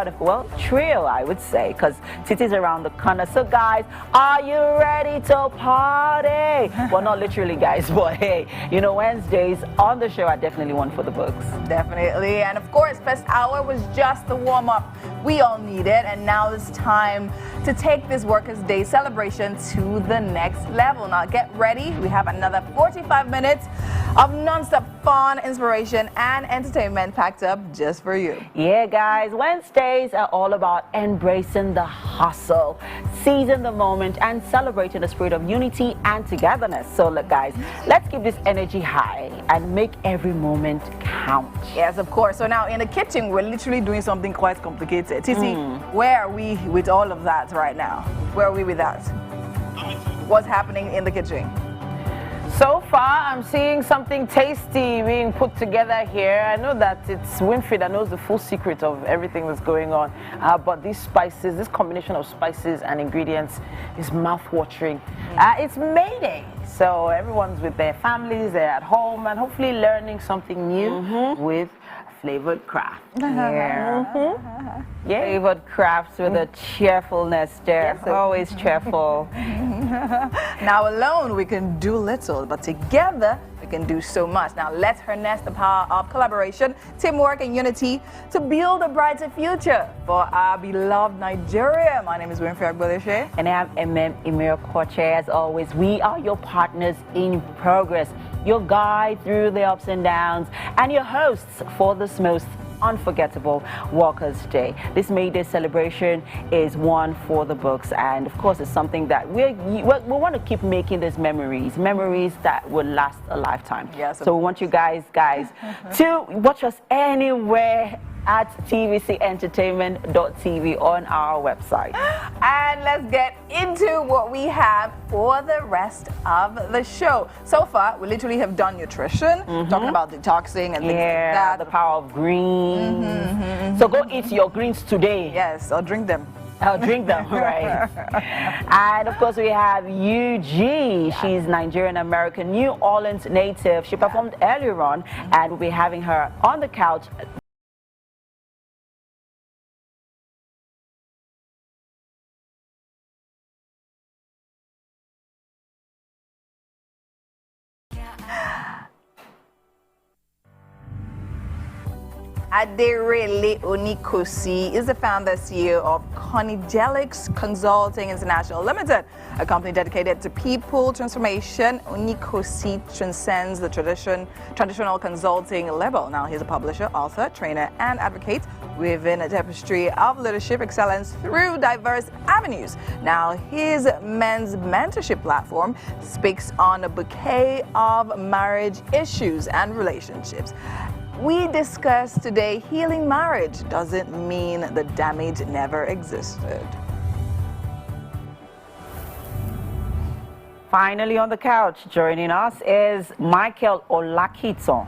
[SPEAKER 1] trio, I would say, because Titi's around the corner. So, guys, are you ready to party? Well, not literally, guys, but hey, Wednesdays on the show are definitely one for the books.
[SPEAKER 6] Definitely. And of course, first hour was just the warm-up we all needed, and now it's time to take this Workers' Day celebration to the next level. Now get ready. We have another 45 minutes of non-stop fun, inspiration, and entertainment packed up just for you.
[SPEAKER 1] Yeah, guys, Wednesdays are all about embracing the hustle, seizing the moment, and celebrating the spirit of unity and togetherness. So look, guys, let's keep this energy high and make every moment count.
[SPEAKER 6] Yes, of course. So now in the kitchen, we're literally doing something quite complicated. Titi, where are we with all of that right now? Where are we with that? What's happening in the kitchen?
[SPEAKER 1] So far, I'm seeing something tasty being put together here. I know that it's Winfrey that knows the full secret of everything that's going on. But these spices, this combination of spices and ingredients is mouth-watering. It's May Day, so everyone's with their families, they're at home, and hopefully learning something new with flavored craft.
[SPEAKER 7] Flavored crafts with a cheerfulness there.
[SPEAKER 6] Yes,
[SPEAKER 7] Always cheerful.
[SPEAKER 6] Now alone we can do little, but together we can do so much. Now let's harness the power of collaboration, teamwork, and unity to build a brighter future for our beloved Nigeria. My name is Winfrey Agboleshe.
[SPEAKER 7] And I am Emir Koche. As always, we are your partners in progress, your guide through the ups and downs, and your hosts for this most unforgettable Workers' Day. This May Day celebration is one for the books, and of course it's something that we want to keep making these memories that will last a lifetime.
[SPEAKER 6] Yes,
[SPEAKER 7] so we want you guys to watch us anywhere at tvcentertainment.tv on our website.
[SPEAKER 6] And let's get into what we have for the rest of the show. So far, we literally have done nutrition, talking about detoxing and things like that.
[SPEAKER 7] The power of greens. So go eat your greens today.
[SPEAKER 6] Yes, or drink them.
[SPEAKER 7] I'll drink them, right? And of course, we have UG. She's Nigerian-American, New Orleans native. She performed earlier on, and we'll be having her on the couch.
[SPEAKER 6] Aderonke Oluseye is the founder and CEO of Conigelix Consulting International Limited, a company dedicated to people transformation. Oluseye transcends the traditional consulting level. Now, he's a publisher, author, trainer, and advocate within a tapestry of leadership excellence through diverse avenues. Now, his men's mentorship platform speaks on a bouquet of marriage issues and relationships. We discussed today healing marriage doesn't mean the damage never existed.
[SPEAKER 7] Finally on the couch, joining us is Michael Olakiton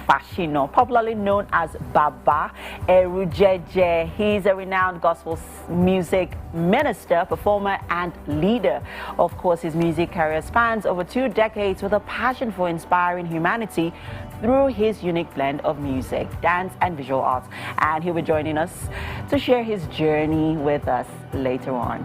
[SPEAKER 7] Fashino, popularly known as Baba Erujeje. He's a renowned gospel music minister, performer, and leader. Of course, his music career spans over 2 decades with a passion for inspiring humanity through his unique blend of music, dance, and visual arts. And he'll be joining us to share his journey with us later on.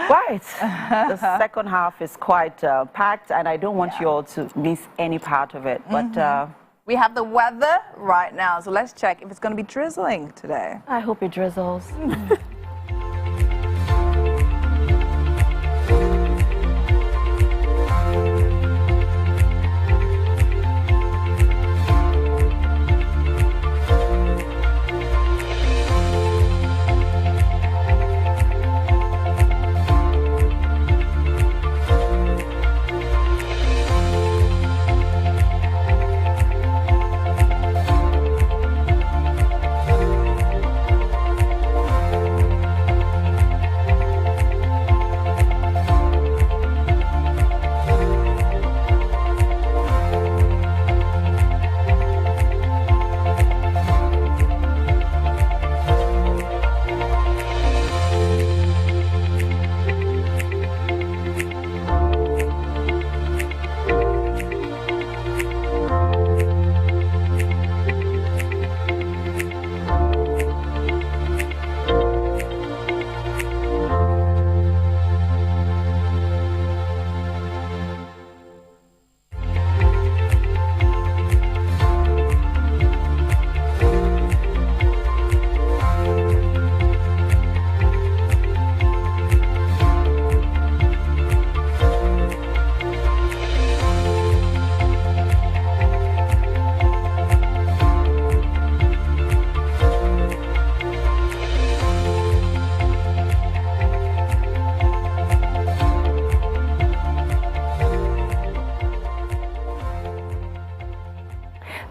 [SPEAKER 7] Right. The second half is quite packed, and I don't want you all to miss any part of it. But
[SPEAKER 6] we have the weather right now, so let's check if it's going to be drizzling today.
[SPEAKER 7] I hope it drizzles.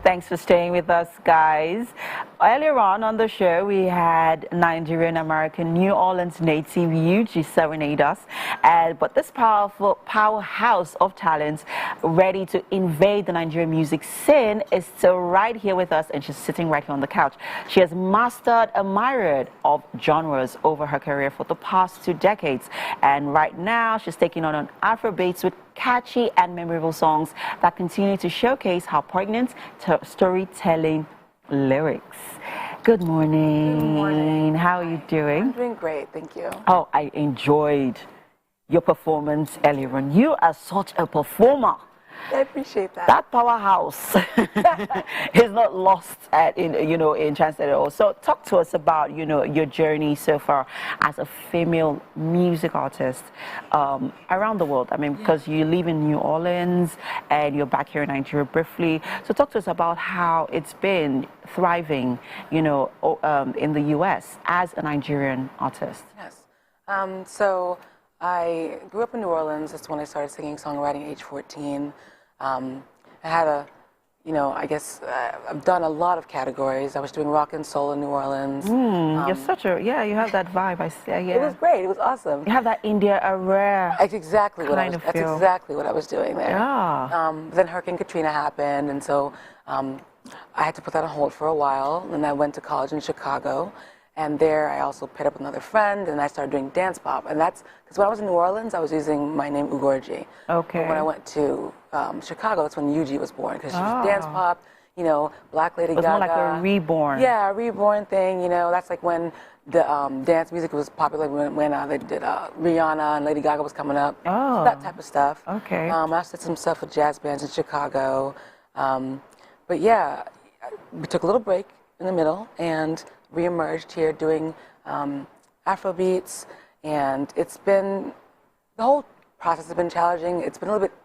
[SPEAKER 7] Thanks for staying with us, guys. Earlier on the show, we had Nigerian-American New Orleans native Yuji serenade us. But this powerful powerhouse of talents ready to invade the Nigerian music scene is still right here with us, and she's sitting right here on the couch. She has mastered a myriad of genres over her career for the past 2 decades. And right now, she's taking on an Afrobeats with catchy and memorable songs that continue to showcase her poignant storytelling lyrics. Good morning.
[SPEAKER 6] Good morning.
[SPEAKER 7] How are you doing?
[SPEAKER 6] I'm doing great, thank you.
[SPEAKER 7] Oh, I enjoyed your performance earlier on. You are such a performer.
[SPEAKER 6] I appreciate that.
[SPEAKER 7] That powerhouse is not lost in chance at all. So talk to us about, your journey so far as a female music artist around the world. I mean, because you live in New Orleans and you're back here in Nigeria briefly. So talk to us about how it's been thriving, in the U.S. as a Nigerian artist.
[SPEAKER 6] Yes. So I grew up in New Orleans. That's when I started singing, songwriting, age 14. I had I've done a lot of categories. I was doing rock and soul in New Orleans.
[SPEAKER 7] You have that vibe. I say, yeah.
[SPEAKER 6] It was great. It was awesome.
[SPEAKER 7] You have that India rare.
[SPEAKER 6] That's exactly what I was doing there.
[SPEAKER 7] Yeah.
[SPEAKER 6] Then Hurricane Katrina happened, and so I had to put that on hold for a while. And I went to college in Chicago. And there I also paired up with another friend, and I started doing dance pop. And that's because when I was in New Orleans, I was using my name Ugorji.
[SPEAKER 7] Okay.
[SPEAKER 6] But when I went to Chicago, that's when Yuji was born, because she was dance pop, Black Lady Gaga.
[SPEAKER 7] It was more like a reborn.
[SPEAKER 6] Yeah, a reborn thing. That's like when the dance music was popular, when they did Rihanna and Lady Gaga was coming up.
[SPEAKER 7] Oh.
[SPEAKER 6] That type of stuff.
[SPEAKER 7] Okay.
[SPEAKER 6] I also did some stuff with jazz bands in Chicago. But yeah, we took a little break in the middle and re-emerged here doing Afrobeats, and the whole process has been challenging. It's been a little bit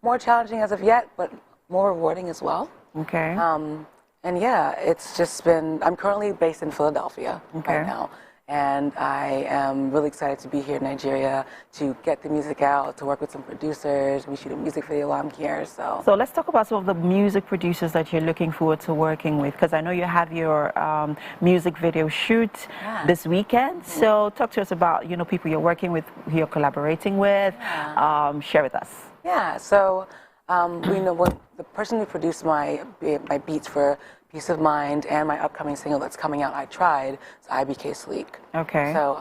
[SPEAKER 6] more challenging as of yet, but more rewarding as well.
[SPEAKER 7] Okay.
[SPEAKER 6] And yeah, it's just been, I'm currently based in Philadelphia right now. And I am really excited to be here in Nigeria to get the music out, to work with some producers. We shoot a music video while I'm here. So
[SPEAKER 7] let's talk about some of the music producers that you're looking forward to working with, because I know you have your music video shoot this weekend. So talk to us about, people you're working with, who you're collaborating with. Share with us.
[SPEAKER 6] Yeah, so when the person who produced my beats for Peace of Mind and my upcoming single that's coming out, I Tried, it's IBK Sleek.
[SPEAKER 7] Okay.
[SPEAKER 6] So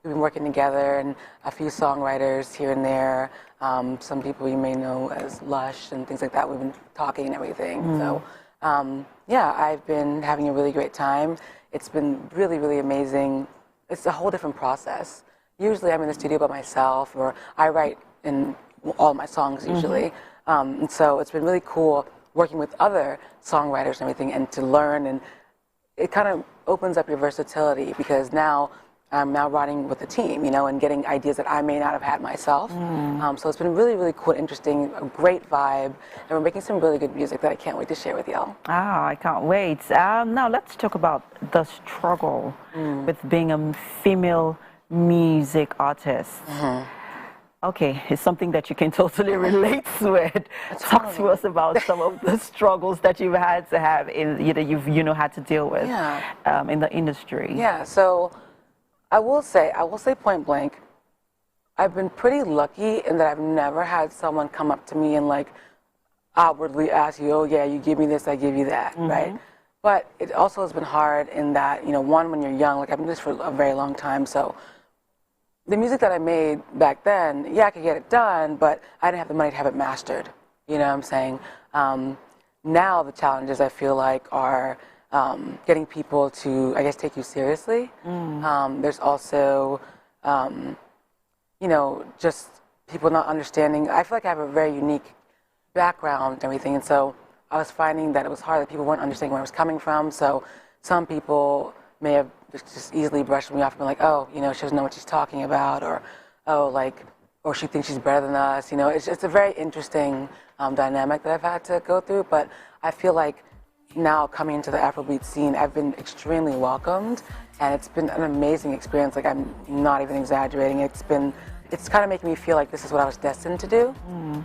[SPEAKER 6] we've been working together, and a few songwriters here and there, some people you may know as Lush and things like that. We've been talking and everything. So I've been having a really great time. It's been really, really amazing. It's a whole different process. Usually I'm in the studio by myself, or I write in all my songs usually. And so it's been really cool working with other songwriters and everything, and to learn, and it kind of opens up your versatility, because now I'm writing with a team, and getting ideas that I may not have had myself. So it's been really, really cool, interesting, a great vibe, and we're making some really good music that I can't wait to share with y'all.
[SPEAKER 7] I can't wait. Now let's talk about the struggle with being a female music artist. Okay, it's something that you can totally relate with. Talk to us about some of the struggles that you've had to have had to deal with in the industry.
[SPEAKER 6] Yeah, so I will say point blank, I've been pretty lucky in that I've never had someone come up to me and like outwardly ask you, oh yeah, you give me this, I give you that, right? But it also has been hard in that, one, when you're young, like I've been doing this for a very long time, so the music that I made back then, I could get it done, but I didn't have the money to have it mastered. You know what I'm saying? Now the challenges, I feel like, are getting people to, I guess, take you seriously. There's also, just people not understanding. I feel like I have a very unique background and everything, and so I was finding that it was hard, that people weren't understanding where I was coming from. So some people may have just easily brushed me off and be like, oh, she doesn't know what she's talking about, or or she thinks she's better than us. It's a very interesting dynamic that I've had to go through. But I feel like now coming into the Afrobeat scene, I've been extremely welcomed, and it's been an amazing experience. Like, I'm not even exaggerating. It's kind of making me feel like this is what I was destined to do,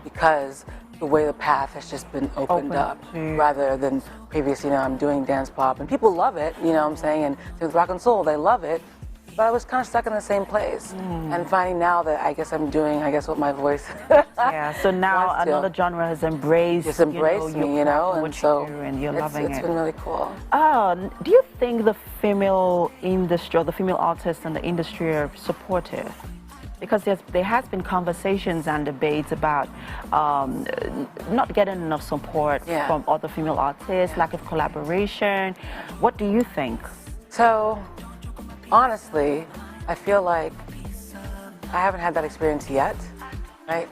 [SPEAKER 6] because
[SPEAKER 14] the way the path has just been opened up rather than previously, I'm doing dance pop and people love it, what I'm saying, and with rock and soul, they love it. But I was kind of stuck in the same place and finding now that I guess I'm doing, what my voice
[SPEAKER 7] Yeah, so now another genre has embraced,
[SPEAKER 14] me, and so
[SPEAKER 7] and you're loving
[SPEAKER 14] it's been really cool.
[SPEAKER 7] Do you think the female industry or the female artists in the industry are supportive? Because there has been conversations and debates about not getting enough support from other female artists, lack of collaboration. What do you think?
[SPEAKER 14] So, honestly, I feel like I haven't had that experience yet, right?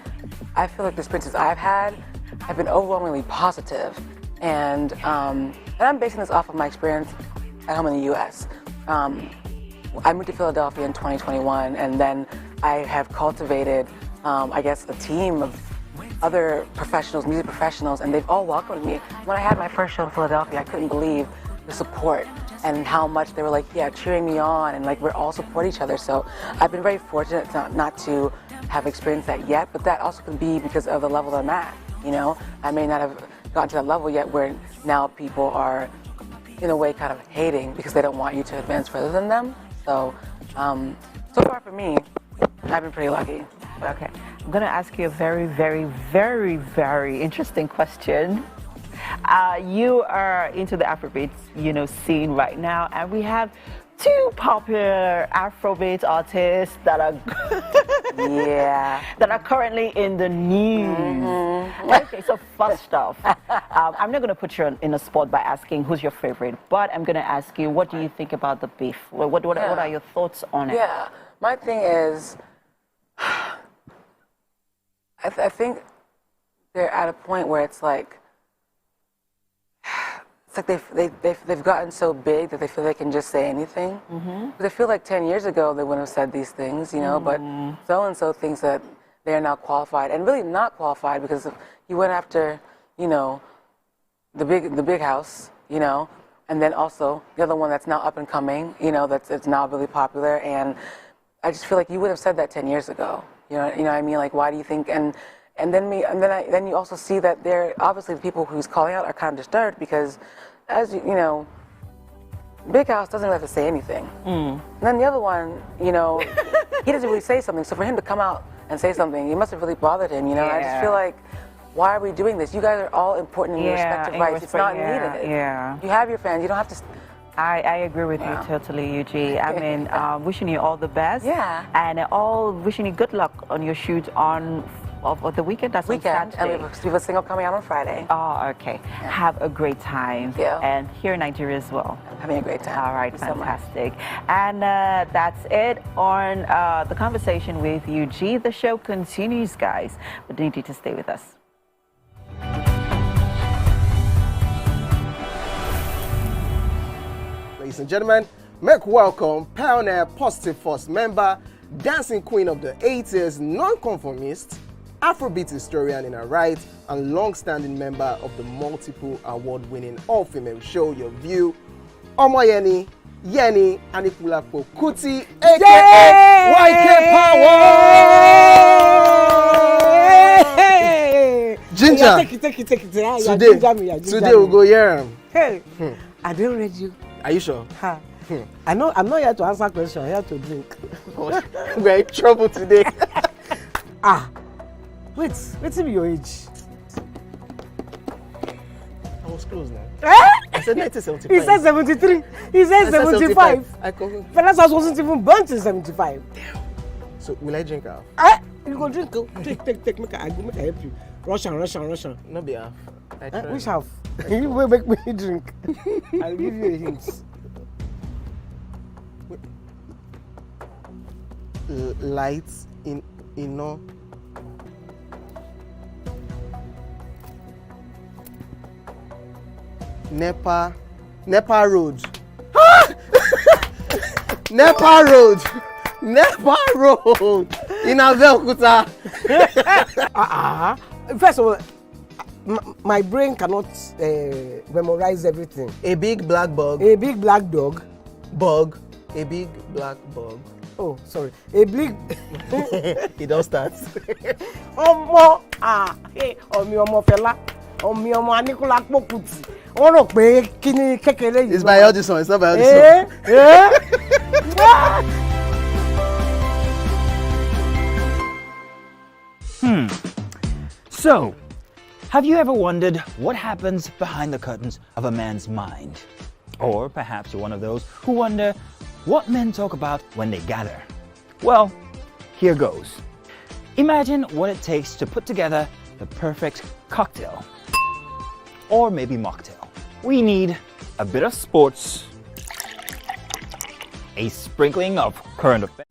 [SPEAKER 14] I feel like the experiences I've had have been overwhelmingly positive, and I'm basing this off of my experience at home in the U.S. I moved to Philadelphia in 2021, and then I have cultivated, a team of other professionals, music professionals, and they've all welcomed me. When I had my first show in Philadelphia, I couldn't believe the support and how much they were cheering me on, and we're all support each other. So I've been very fortunate not to have experienced that yet, but that also can be because of the level that I'm at. I may not have gotten to that level yet where now people are, in a way, kind of hating because they don't want you to advance further than them. So, so far for me, I've been pretty lucky.
[SPEAKER 7] Okay, I'm going to ask you a very, very, very, very interesting question. You are into the Afrobeat, scene right now, and we have two popular Afrobeat artists that are that are currently in the news. Okay, so first off, I'm not going to put you in a spot by asking who's your favorite, but I'm going to ask you, what do you think about the beef? What are your thoughts on it?
[SPEAKER 14] Yeah, my thing is, I think they're at a point where it's like they've gotten so big that they feel they can just say anything. But I feel like 10 years ago they wouldn't have said these things, but so-and-so thinks that they're now qualified, and really not qualified because he went after, the big house, and then also the other one that's now up and coming, it's now really popular, and I just feel like you would have said that 10 years ago. You know what I mean? Why do you think? And then you also see that they're obviously the people who's calling out are kind of disturbed because, as you know, Big House doesn't really have to say anything. And then the other one, he doesn't really say something. So for him to come out and say something, it must have really bothered him. I just feel like, why are we doing this? You guys are all important in your respective rights. It's not needed. You have your fans. You don't have to.
[SPEAKER 7] I agree with you totally, Yuji. I mean, wishing you all the best. And wishing you good luck on your shoot of the weekend. That's on Saturday.
[SPEAKER 14] And we have a single coming out on Friday.
[SPEAKER 7] Oh, okay. Have a great time. And here in Nigeria as well.
[SPEAKER 14] I'm having a great time.
[SPEAKER 7] All right, fantastic. And that's it on the conversation with Yuji. The show continues, guys, but you need to stay with us.
[SPEAKER 2] Ladies and gentlemen, make welcome pioneer Positive Force member, dancing queen of the 80s, non-conformist, Afrobeat historian in her right, and long-standing member of the multiple award-winning all-female show Your View, Omoyeni Yeni Anikulapo Kuti, aka YK Power! Ginger!
[SPEAKER 9] Take it.
[SPEAKER 2] Today we'll go here.
[SPEAKER 9] Hey, I don't read you.
[SPEAKER 2] Are you sure?
[SPEAKER 9] I'm not here to answer questions, I'm here to drink.
[SPEAKER 2] We're in trouble today.
[SPEAKER 9] Wait till your age.
[SPEAKER 2] I was close now.
[SPEAKER 9] I
[SPEAKER 2] said 1975.
[SPEAKER 9] He said 73. He said 75. Fellas wasn't even born till 75.
[SPEAKER 2] So will I drink half?
[SPEAKER 9] You go drink. Take. Make I help you. Russian.
[SPEAKER 2] No be half.
[SPEAKER 9] Which half? You will make me drink. I'll give you a hint.
[SPEAKER 2] Lights in no. Nepa Road. Nepa Road in Abeokuta.
[SPEAKER 9] First of all, my brain cannot memorize everything.
[SPEAKER 2] A big black bug.
[SPEAKER 9] A big black dog.
[SPEAKER 2] Bug. A big black bug.
[SPEAKER 9] Oh, sorry. A big
[SPEAKER 2] He don't start.
[SPEAKER 9] ọmọ ọmọ ọmọ Fẹlá ọmọ ọmọ Aníkúlápó Kútì wọ́n rò pé kí ni kékeré yìí.
[SPEAKER 2] It's my eldest son. It's not my eldest
[SPEAKER 4] son. So, have you ever wondered what happens behind the curtains of a man's mind? Or perhaps you're one of those who wonder what men talk about when they gather. Well, here goes. Imagine what it takes to put together the perfect cocktail. Or maybe mocktail. We need a bit of sports, a sprinkling of current affairs,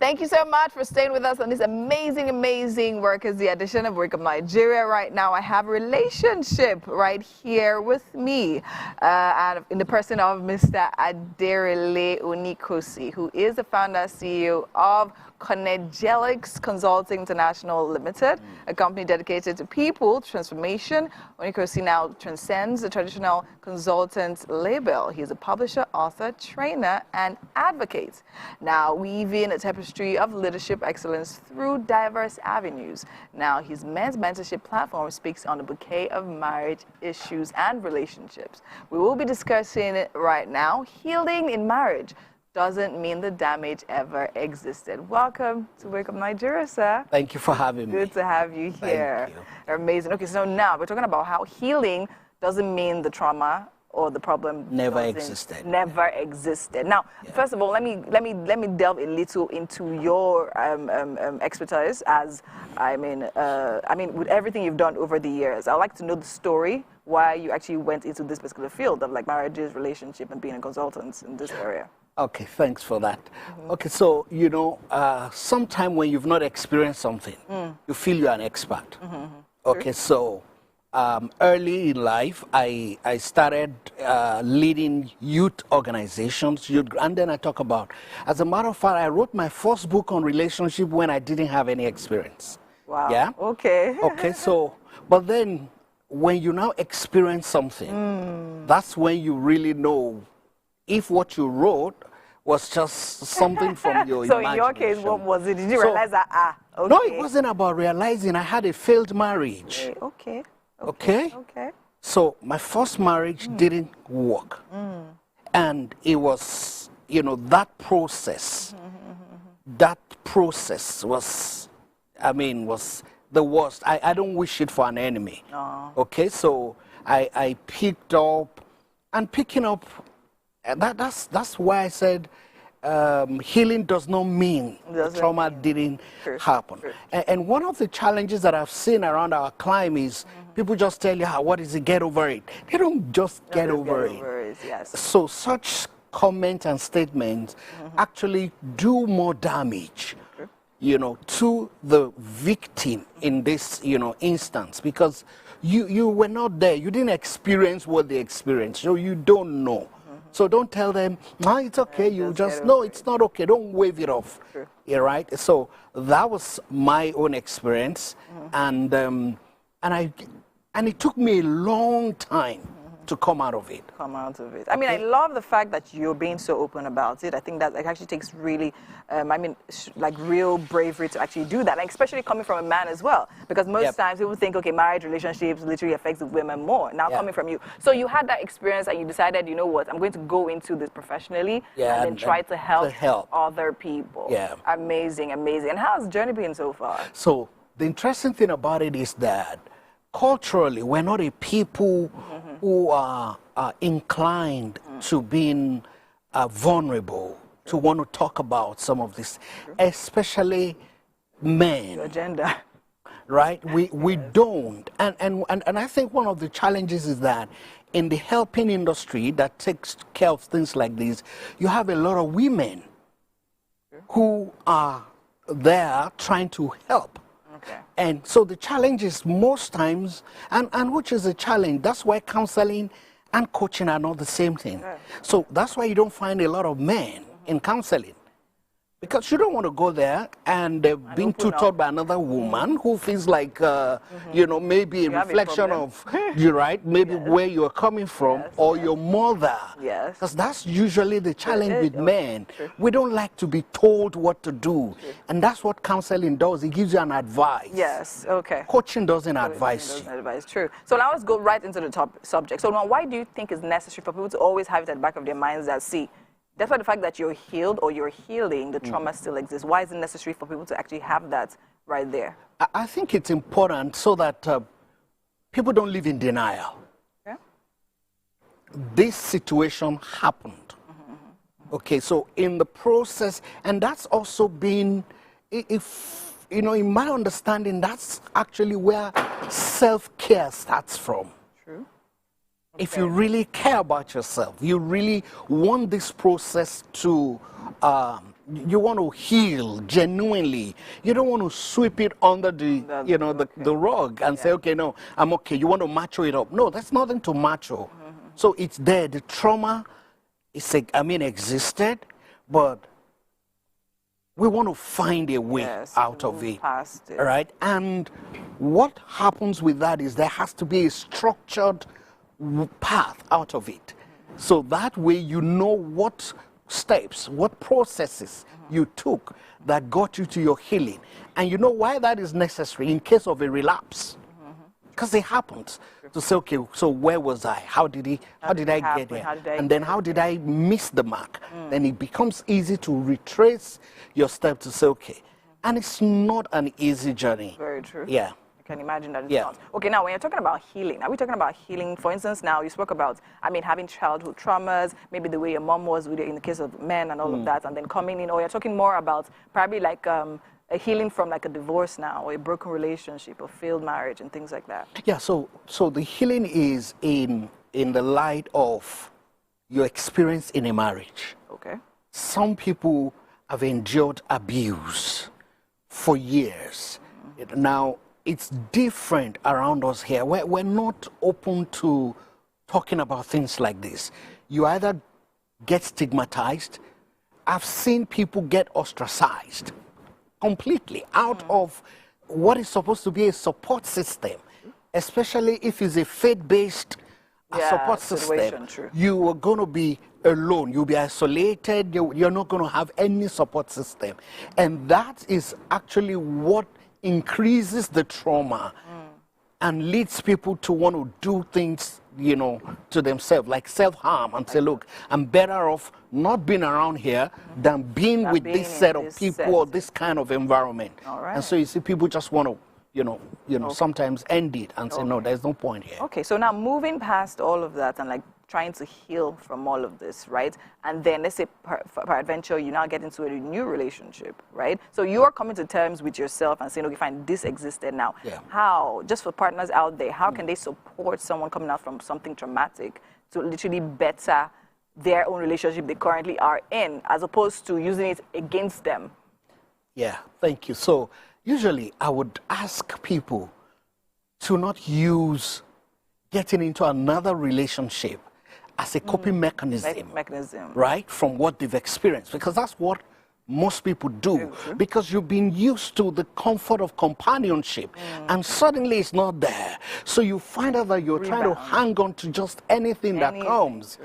[SPEAKER 6] Thank you so much for staying with us on this amazing, amazing work as the edition of Wake Up Nigeria. Right now, I have a relationship right here with me, and in the person of Mr. Aderonke Oluseye, who is the founder and CEO of Connegelics Consulting International Limited, a company dedicated to people transformation. Oluseye now transcends the traditional consultant label. He's a publisher, author, trainer, and advocate, now weaving a tapestry of leadership excellence through diverse avenues. Now, his men's mentorship platform speaks on a bouquet of marriage issues and relationships. We will be discussing it right now. Healing in marriage doesn't mean the damage ever existed. Welcome to Wake Up Nigeria, sir.
[SPEAKER 15] Thank you for having me.
[SPEAKER 6] Good to have you here.
[SPEAKER 15] Thank you.
[SPEAKER 6] Amazing. Okay, so now we're talking about how healing doesn't mean the trauma or the problem
[SPEAKER 15] never existed.
[SPEAKER 6] Never existed. Now, first of all, let me delve a little into your expertise. As I mean, with everything you've done over the years, I'd like to know the story why you actually went into this particular field of like marriages, relationship, and being a consultant in this area.
[SPEAKER 15] Okay, thanks for that. Okay, so, you know, sometime when you've not experienced something, you feel you're an expert. Okay, so early in life, I started leading youth organizations, and then I talk about, as a matter of fact, I wrote my first book on relationship when I didn't have any experience.
[SPEAKER 6] Wow.
[SPEAKER 15] Yeah?
[SPEAKER 6] Okay.
[SPEAKER 15] Okay, so, but then when you now experience something, that's when you really know if what you wrote was just something from your
[SPEAKER 6] so
[SPEAKER 15] imagination.
[SPEAKER 6] In your case, what was it? Did you realize that, okay.
[SPEAKER 15] No, it wasn't about realizing. I had a failed marriage.
[SPEAKER 6] Okay.
[SPEAKER 15] So my first marriage didn't work. And it was, you know, that process was, I mean, was the worst. I don't wish it for an enemy. Okay, so I picked up, and picking up, that's why I said healing does not mean the trauma didn't happen. And one of the challenges that I've seen around our climb is people just tell you, what is it, get over it. They don't just get over it.
[SPEAKER 6] Yes.
[SPEAKER 15] So such comments and statements actually do more damage, you know, to the victim in this, you know, instance, because you were not there. You didn't experience what they experienced, so you don't know. So don't tell them, no, it's okay. You just, no, it's not okay. Don't wave it off. Yeah, right? So that was my own experience. And it took me a long time to come out of it.
[SPEAKER 6] I mean, I love the fact that you're being so open about it. I think that it actually takes really, like real bravery to actually do that, like especially coming from a man as well. Because most times people think, okay, marriage, relationships literally affects the women more. Now coming from you. So you had that experience and you decided, you know what, I'm going to go into this professionally and then try to help other people.
[SPEAKER 15] Yeah.
[SPEAKER 6] Amazing, amazing. And how's the journey been so far?
[SPEAKER 15] So the interesting thing about it is that culturally, we're not a people who are inclined to being vulnerable, to want to talk about some of this, especially men.
[SPEAKER 6] Your gender.
[SPEAKER 15] Right? We don't. And I think one of the challenges is that in the helping industry that takes care of things like this, you have a lot of women who are there trying to help.
[SPEAKER 6] Okay.
[SPEAKER 15] And so the challenge is most times, and which is a challenge, that's why counseling and coaching are not the same thing. So that's why you don't find a lot of men in counseling. Because you don't want to go there and being tutored by another woman who feels like, you know, maybe a reflection of, you right, maybe where you're coming from or your mother.
[SPEAKER 6] Yes.
[SPEAKER 15] Because that's usually the challenge with men. We don't like to be told what to do. And that's what counseling does. It gives you an advice.
[SPEAKER 6] Yes, okay.
[SPEAKER 15] Coaching doesn't advise you.
[SPEAKER 6] Advice, true. So now let's go right into the top subject. So now, why do you think it's necessary for people to always have it at the back of their minds that, see, despite the fact that you're healed or you're healing, the trauma still exists? Why is it necessary for people to actually have that right there?
[SPEAKER 15] I think it's important so that people don't live in denial.
[SPEAKER 6] Okay.
[SPEAKER 15] This situation happened. Okay, so in the process, and that's also been, if you know, in my understanding, that's actually where self-care starts from.
[SPEAKER 6] True.
[SPEAKER 15] If you really care about yourself, you really want this process to, you want to heal genuinely. You don't want to sweep it under the, you know, the rug and say, okay, no, I'm okay. You want to macho it up. No, that's nothing to macho. So it's there. The trauma is, existed, but we want to find a way out of it.
[SPEAKER 6] Past it.
[SPEAKER 15] All right? And what happens with that is there has to be a structured path out of it. So that way you know what steps, what processes you took that got you to your healing. And you know why that is necessary in case of a relapse. Because it happens. To say, okay, so where was I? How did I get there? And then how did I miss the mark? Then it becomes easy to retrace your step to say, okay. And it's not an easy journey.
[SPEAKER 6] Very true.
[SPEAKER 15] Yeah.
[SPEAKER 6] I can imagine that it's not. Okay, now when you're talking about healing, are we talking about healing? For instance, now you spoke about, having childhood traumas, maybe the way your mom was with you in the case of men and all of that, and then coming in, or you're talking more about probably like a healing from like a divorce now, or a broken relationship, or failed marriage, and things like that.
[SPEAKER 15] Yeah, so the healing is in the light of your experience in a marriage.
[SPEAKER 6] Okay.
[SPEAKER 15] Some people have endured abuse for years. Now, it's different around us here. We're not open to talking about things like this. You either get stigmatized. I've seen people get ostracized completely out of what is supposed to be a support system, especially if it's a faith-based support system.
[SPEAKER 6] True.
[SPEAKER 15] You are going to be alone. You'll be isolated. You're not going to have any support system. And that is actually what increases the trauma and leads people to want to do things, you know, to themselves, like self-harm, and say, look, I'm better off not being around here than being with this set of people or this kind of environment.
[SPEAKER 6] All right.
[SPEAKER 15] And so you see people just want to, you know, sometimes end it and say, no, there's no point here.
[SPEAKER 6] Okay, so now moving past all of that and like trying to heal from all of this, right? And then let's say peradventure you now get into a new relationship, right? So you are coming to terms with yourself and saying, okay, fine, this existed now.
[SPEAKER 15] Yeah.
[SPEAKER 6] How, just for partners out there, how can they support someone coming out from something traumatic to literally better their own relationship they currently are in, as opposed to using it against them?
[SPEAKER 15] Yeah, thank you. So usually I would ask people to not use getting into another relationship as a coping mechanism, right, from what they've experienced, because that's what most people do, because you've been used to the comfort of companionship, and suddenly it's not there. So you find out that you're trying to hang on to just anything that comes.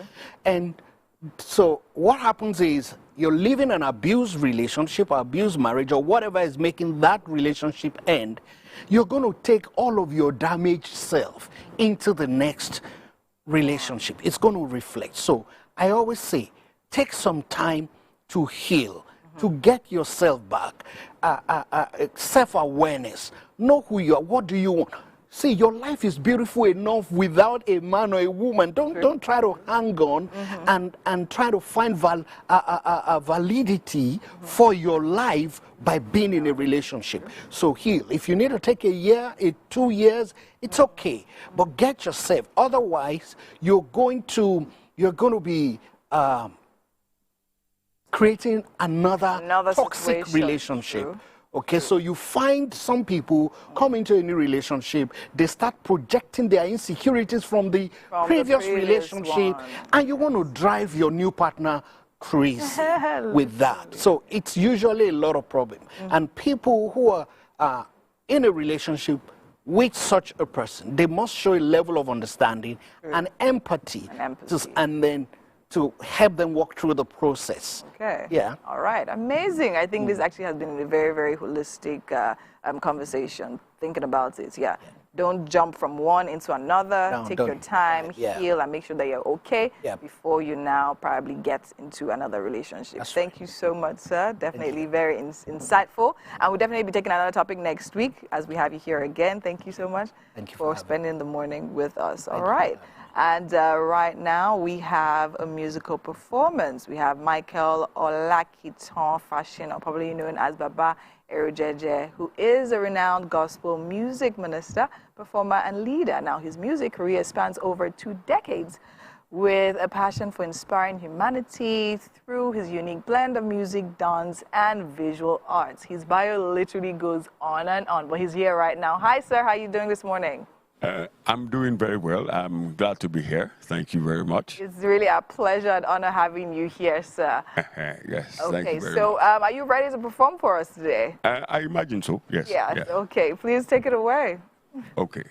[SPEAKER 15] And so what happens is you're living an abused relationship or abused marriage or whatever is making that relationship end. You're going to take all of your damaged self into the next relationship. It's going to reflect. So I always say, take some time to heal, to get yourself back, self-awareness, know who you are, what do you want. see, your life is beautiful enough without a man or a woman. Don't try to hang on and try to find validity for your life by being in a relationship. So heal. If you need to take a year, 2 years, it's okay. But get yourself. Otherwise, you're going to be creating another toxic relationship. True. Okay, so you find some people come into a new relationship, they start projecting their insecurities from the previous relationship, and you want to drive your new partner crazy with that. So it's usually a lot of problem. And people who are in a relationship with such a person, they must show a level of understanding and empathy. And then to help them walk through the process.
[SPEAKER 6] Okay.
[SPEAKER 15] Yeah.
[SPEAKER 6] All right. Amazing. I think this actually has been a very, very holistic conversation, thinking about it. Yeah. Don't jump from one into another.
[SPEAKER 15] No,
[SPEAKER 6] take your time, heal, and make sure that you're okay before you now probably get into another relationship. Thank you so much, sir. Definitely very insightful. And we'll definitely be taking another topic next week as we have you here again. Thank you so much for spending the morning with us. All right. And right now we have a musical performance. We have Michael Olakiton Fashion, or probably known as Baba Erujeje, who is a renowned gospel music minister, performer, and leader. Now, his music career spans over 2 decades with a passion for inspiring humanity through his unique blend of music, dance, and visual arts. His bio literally goes on and on, but he's here right now. Hi, sir. How are you doing this morning?
[SPEAKER 16] I'm doing very well. I'm glad to be here. Thank you very much.
[SPEAKER 6] It's really a pleasure and honor having you here, sir.
[SPEAKER 16] Yes,
[SPEAKER 6] okay,
[SPEAKER 16] thank you very
[SPEAKER 6] so
[SPEAKER 16] much.
[SPEAKER 6] are you ready to perform for us today?
[SPEAKER 16] I imagine so, yes.
[SPEAKER 6] Yes,
[SPEAKER 16] yeah.
[SPEAKER 6] okay. Please take it away.
[SPEAKER 16] Okay.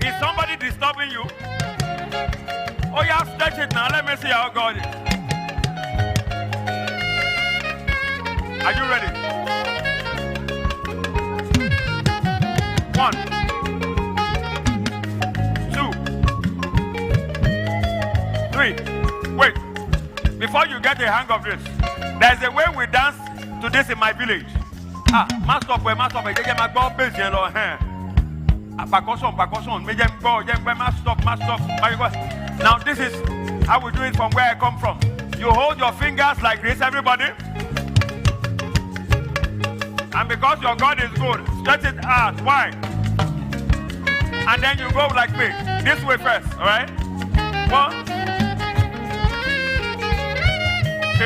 [SPEAKER 17] Is somebody disturbing you? Oh, yeah, stretch it now. Let me see how God is. Are you ready? 1, 2. Wait. Before you get the hang of this, there's a way we dance to this in my village. Master, get my ball base yellow hand. Percussion. Now this is how we do it from where I come from. You hold your fingers like this, everybody. And because your God is good, stretch it out wide. And then you go like me. This way first, all right? 1, 2.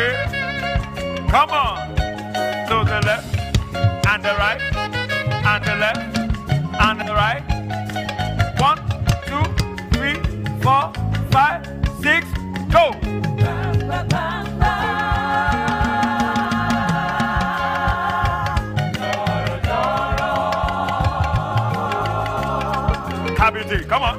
[SPEAKER 17] Come on. To the left, and the right, and the left, and the right. 1, 2, 3, 4, 5, 6, go. Kabiti, come on.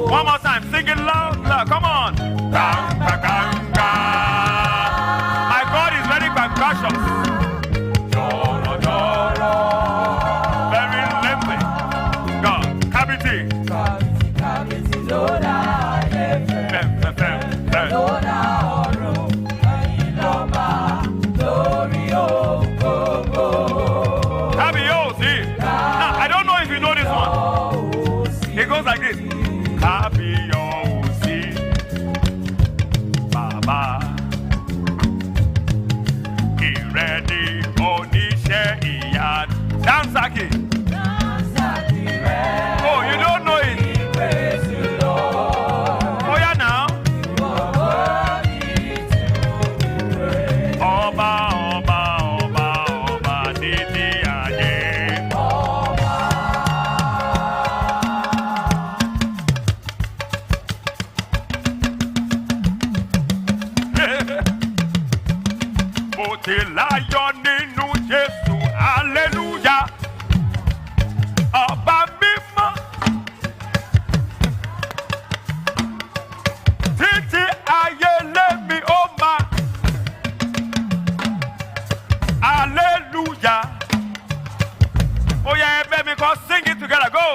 [SPEAKER 17] One more time, sing it loud, come on. My God is very gracious. Very lengthy. God, Kabiti. Now, I don't know if you know this one. It goes like this. Baba. Ready, Onishe Iyad. Dansaki. Oh, you don't know it. Oh, yeah, now. Oba, Didi Aye. Láyọ̀ nínú Jésù, hallelujah. Ọba mímọ́. Títí ayé lémi ó máa. Hallelujah. Oh yeah, baby, go sing it together. Go.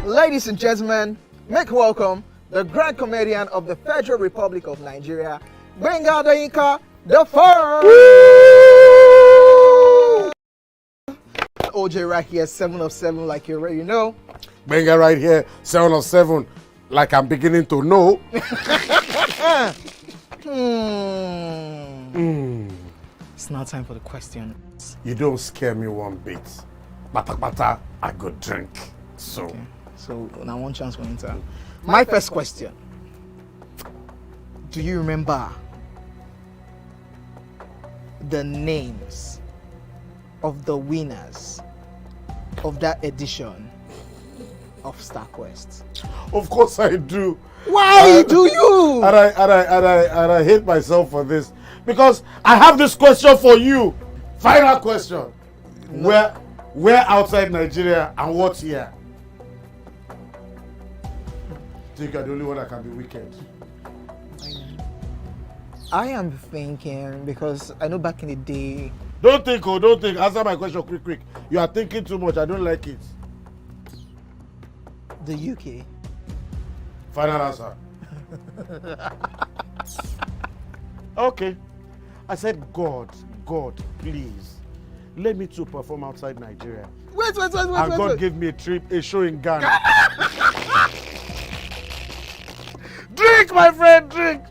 [SPEAKER 2] Ladies and gentlemen, make welcome the grand comedian of the Federal Republic of Nigeria, Gbenga Adeyinka the first. OJ right here, 7 of 7, like you already know.
[SPEAKER 8] Gbenga right here, 7 of 7, like I'm beginning to know.
[SPEAKER 18] It's now time for the questions.
[SPEAKER 8] You don't scare me one bit. Bata, I go drink. So.
[SPEAKER 18] Okay. So now one chance for enter. My first question. Do you remember the names of the winners of that edition of StarQuest?
[SPEAKER 8] Of course I do.
[SPEAKER 18] Why do you?
[SPEAKER 8] And I hate myself for this. Because I have this question for you. Final question. No. Where outside Nigeria and what year? I think you're the only one that can be wicked.
[SPEAKER 18] I am thinking because I know back in the day.
[SPEAKER 8] Don't think. Answer my question quick. You are thinking too much. I don't like it.
[SPEAKER 18] The UK.
[SPEAKER 8] Final answer. Okay. I said, God, please, let me to perform outside Nigeria.
[SPEAKER 2] Wait.
[SPEAKER 8] And God gave me a show in Ghana. Drink, my friend, drink.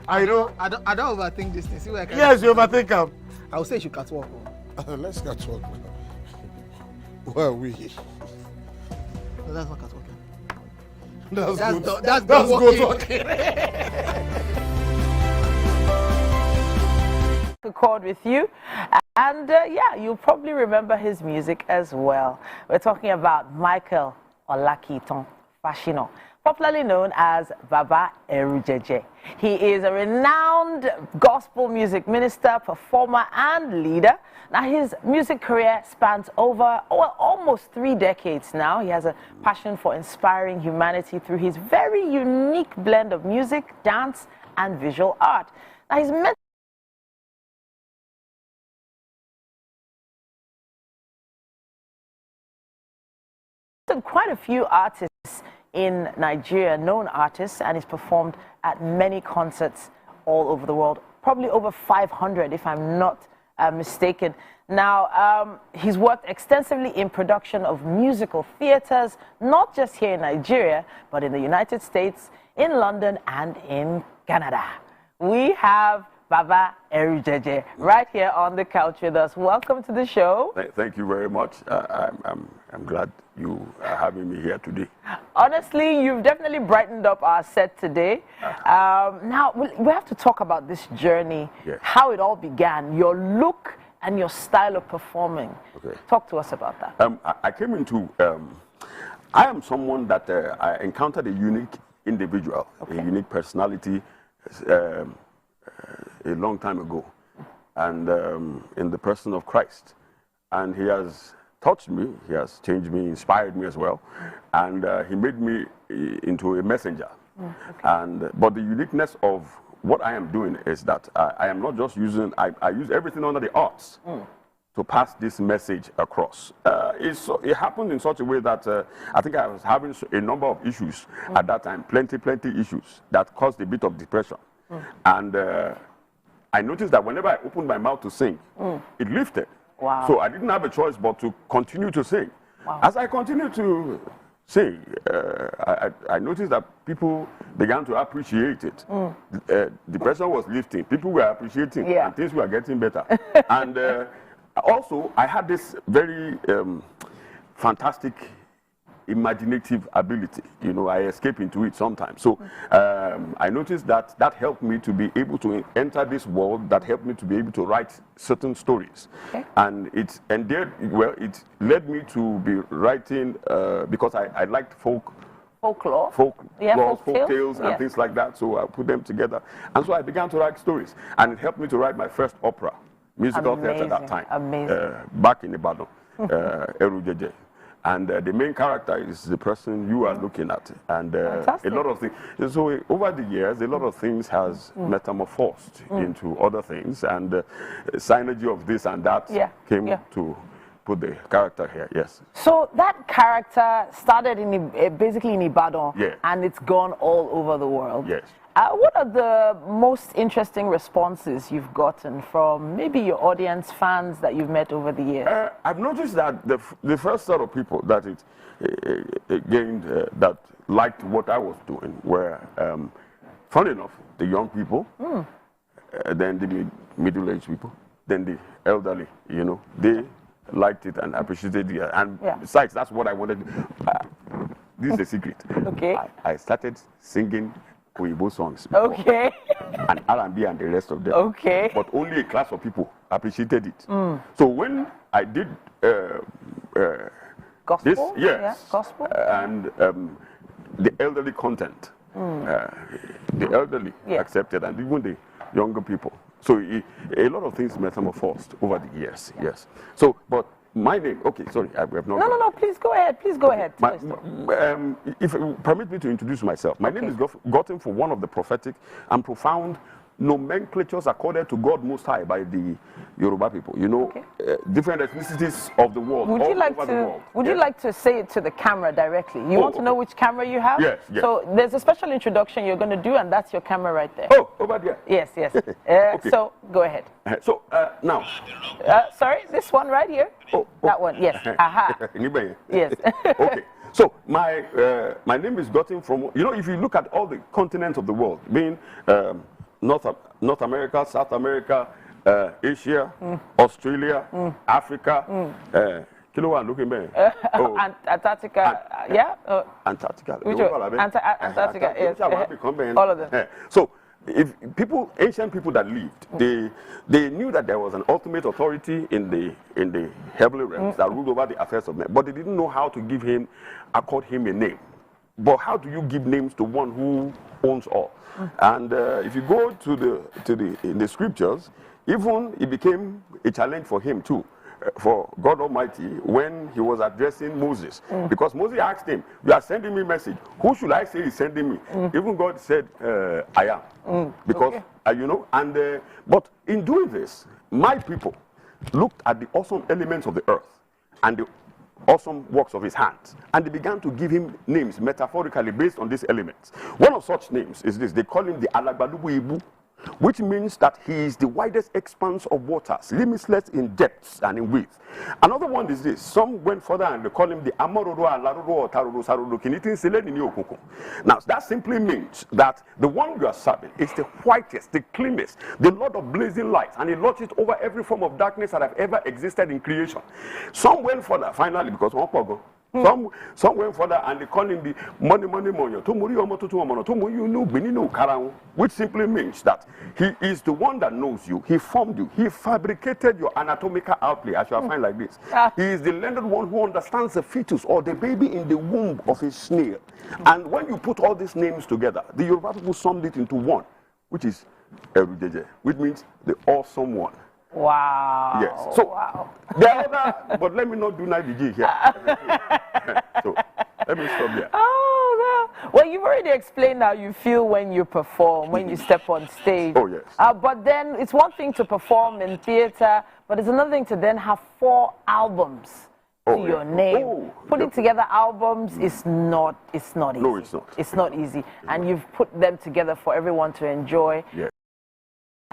[SPEAKER 8] I don't
[SPEAKER 18] overthink this thing. See where I can.
[SPEAKER 8] Yes, you overthink them.
[SPEAKER 18] I would say you should catwalk.
[SPEAKER 8] Let's catwalk. Where are we?
[SPEAKER 18] No, that's not catwalking.
[SPEAKER 8] That's good talking.
[SPEAKER 1] Record with you, and yeah, you'll probably remember his music as well. We're talking about Michael Olakiton Fashino, popularly known as Baba Erujeje. He is a renowned gospel music minister, performer, and leader. Now, his music career spans over almost 3 decades now. He has a passion for inspiring humanity through his very unique blend of music, dance, and visual art. Now, he's meant quite a few artists in Nigeria, known artists, and he's performed at many concerts all over the world, probably over 500 if I'm not mistaken. Now, he's worked extensively in production of musical theaters, not just here in Nigeria, but in the United States, in London, and in Canada. We have Baba Erujeje right here on the couch with us. Welcome to the show.
[SPEAKER 16] Thank you very much. I'm glad you are having me here today.
[SPEAKER 1] Honestly, you've definitely brightened up our set today. Now, we have to talk about this journey, how it all began, your look and your style of performing. Okay. Talk to us about that.
[SPEAKER 16] I came into, I am someone that I encountered a unique individual, a unique personality a long time ago, and in the person of Christ. And he has touched me, he has changed me, inspired me as well, and he made me into a messenger. But the uniqueness of what I am doing is that I am not just using, I use everything under the arts to pass this message across. It happened in such a way that I think I was having a number of issues at that time, plenty issues that caused a bit of depression. And I noticed that whenever I opened my mouth to sing, it lifted.
[SPEAKER 1] Wow.
[SPEAKER 16] So I didn't have a choice but to continue to sing.
[SPEAKER 1] Wow.
[SPEAKER 16] As I continued to sing, I noticed that people began to appreciate it. Depression was lifting, people were appreciating, and things were getting better. And also, I had this very fantastic imaginative ability. You know, I escape into it sometimes. So I noticed that that helped me to be able to enter this world, that helped me to be able to write certain stories. Okay. And it led me to be writing, because I liked
[SPEAKER 1] folklore,
[SPEAKER 16] folk
[SPEAKER 1] tales,
[SPEAKER 16] tales and things like that. So I put them together. And so I began to write stories. And it helped me to write my first opera, musical theater at that time.
[SPEAKER 1] Amazing.
[SPEAKER 16] Back in Ibadan, Erujeje. And the main character is the person you are looking at. And a lot of things. So over the years, a lot of things has metamorphosed into other things. And synergy of this and that came to put the character here, yes.
[SPEAKER 1] So that character started basically in Ibadan, and it's gone all over the world.
[SPEAKER 16] Yes.
[SPEAKER 1] What are the most interesting responses you've gotten from maybe your audience, fans that you've met over the years?
[SPEAKER 16] I've noticed that the first set of people that it gained, that liked what I was doing were, funny enough, the young people, then the middle-aged people, then the elderly, you know. They liked it and appreciated it. And besides, that's what I wanted. This is a secret.
[SPEAKER 1] Okay.
[SPEAKER 16] I started singing Oyibo songs.
[SPEAKER 1] Okay.
[SPEAKER 16] And R&B and the rest of them.
[SPEAKER 1] Okay.
[SPEAKER 16] But only a class of people appreciated it. So when I did
[SPEAKER 1] gospel,
[SPEAKER 16] this,
[SPEAKER 1] gospel,
[SPEAKER 16] and the elderly content, the elderly accepted, and even the younger people. So a lot of things metamorphosed over the years. Yes. So, but my name, okay, sorry, I have not.
[SPEAKER 1] No, please go ahead. Please go ahead.
[SPEAKER 16] If you permit me to introduce myself, my name is gotten for one of the prophetic and profound nomenclatures accorded to God Most High by the Yoruba people. You know, different ethnicities of the world.
[SPEAKER 1] Would you like to? Would you like to say it to the camera directly? You want to know which camera you have?
[SPEAKER 16] Yes.
[SPEAKER 1] So there's a special introduction you're going to do, and that's your camera right there.
[SPEAKER 16] Oh, over there.
[SPEAKER 1] Yes. So go ahead.
[SPEAKER 16] So now.
[SPEAKER 1] Sorry, this one right here. That one. Yes. Aha. Yes.
[SPEAKER 16] Okay. So my name is gotten from, you know, if you look at all the continents of the world, being North America, South America, Asia, Australia, Africa,
[SPEAKER 1] Antarctica,
[SPEAKER 16] Antarctica.
[SPEAKER 1] Which one? Antarctica, yes. All of them.
[SPEAKER 16] So if ancient people that lived, they knew that there was an ultimate authority in the heavenly realms that ruled over the affairs of men, but they didn't know how to accord him a name. But how do you give names to one who owns all? And if you go in the scriptures, even it became a challenge for him too, for God Almighty, when he was addressing Moses, because Moses asked him, "You are sending me a message. Who should I say is sending me?" Even God said, "I am," because you know. And but in doing this, my people looked at the awesome elements of the earth and the awesome works of his hands, and they began to give him names metaphorically based on these elements. One of such names is this. They call him the Alagbalubu Ibu, which means that he is the widest expanse of waters, limitless in depths and in width. Another one is this. Some went further and they call him the Amororo Alaroro or Taroro Saroro Kinitin Seleni Okoko. Now that simply means that the one you are serving is the whitest, the cleanest, the Lord of blazing light, and he lords it over every form of darkness that have ever existed in creation. Some went further finally because some went further and they call him the which simply means that he is the one that knows you, he formed you, he fabricated your anatomical outlay, as you are fine like this. He is the learned one who understands the fetus or the baby in the womb of a snail. And when you put all these names together, the Yoruba people summed it into one, which is Erujeje, which means the awesome one.
[SPEAKER 1] Wow.
[SPEAKER 16] Yes. So there are other, but let me not do 9DG here. So let me stop there.
[SPEAKER 1] Oh, no. Well, you've already explained how you feel when you perform, when you step on stage.
[SPEAKER 16] Oh, yes.
[SPEAKER 1] But then it's one thing to perform in theater, but it's another thing to then have 4 albums to your name. Putting together albums is not easy.
[SPEAKER 16] No, it's not.
[SPEAKER 1] It's not easy. And you've put them together for everyone to enjoy.
[SPEAKER 16] Yes.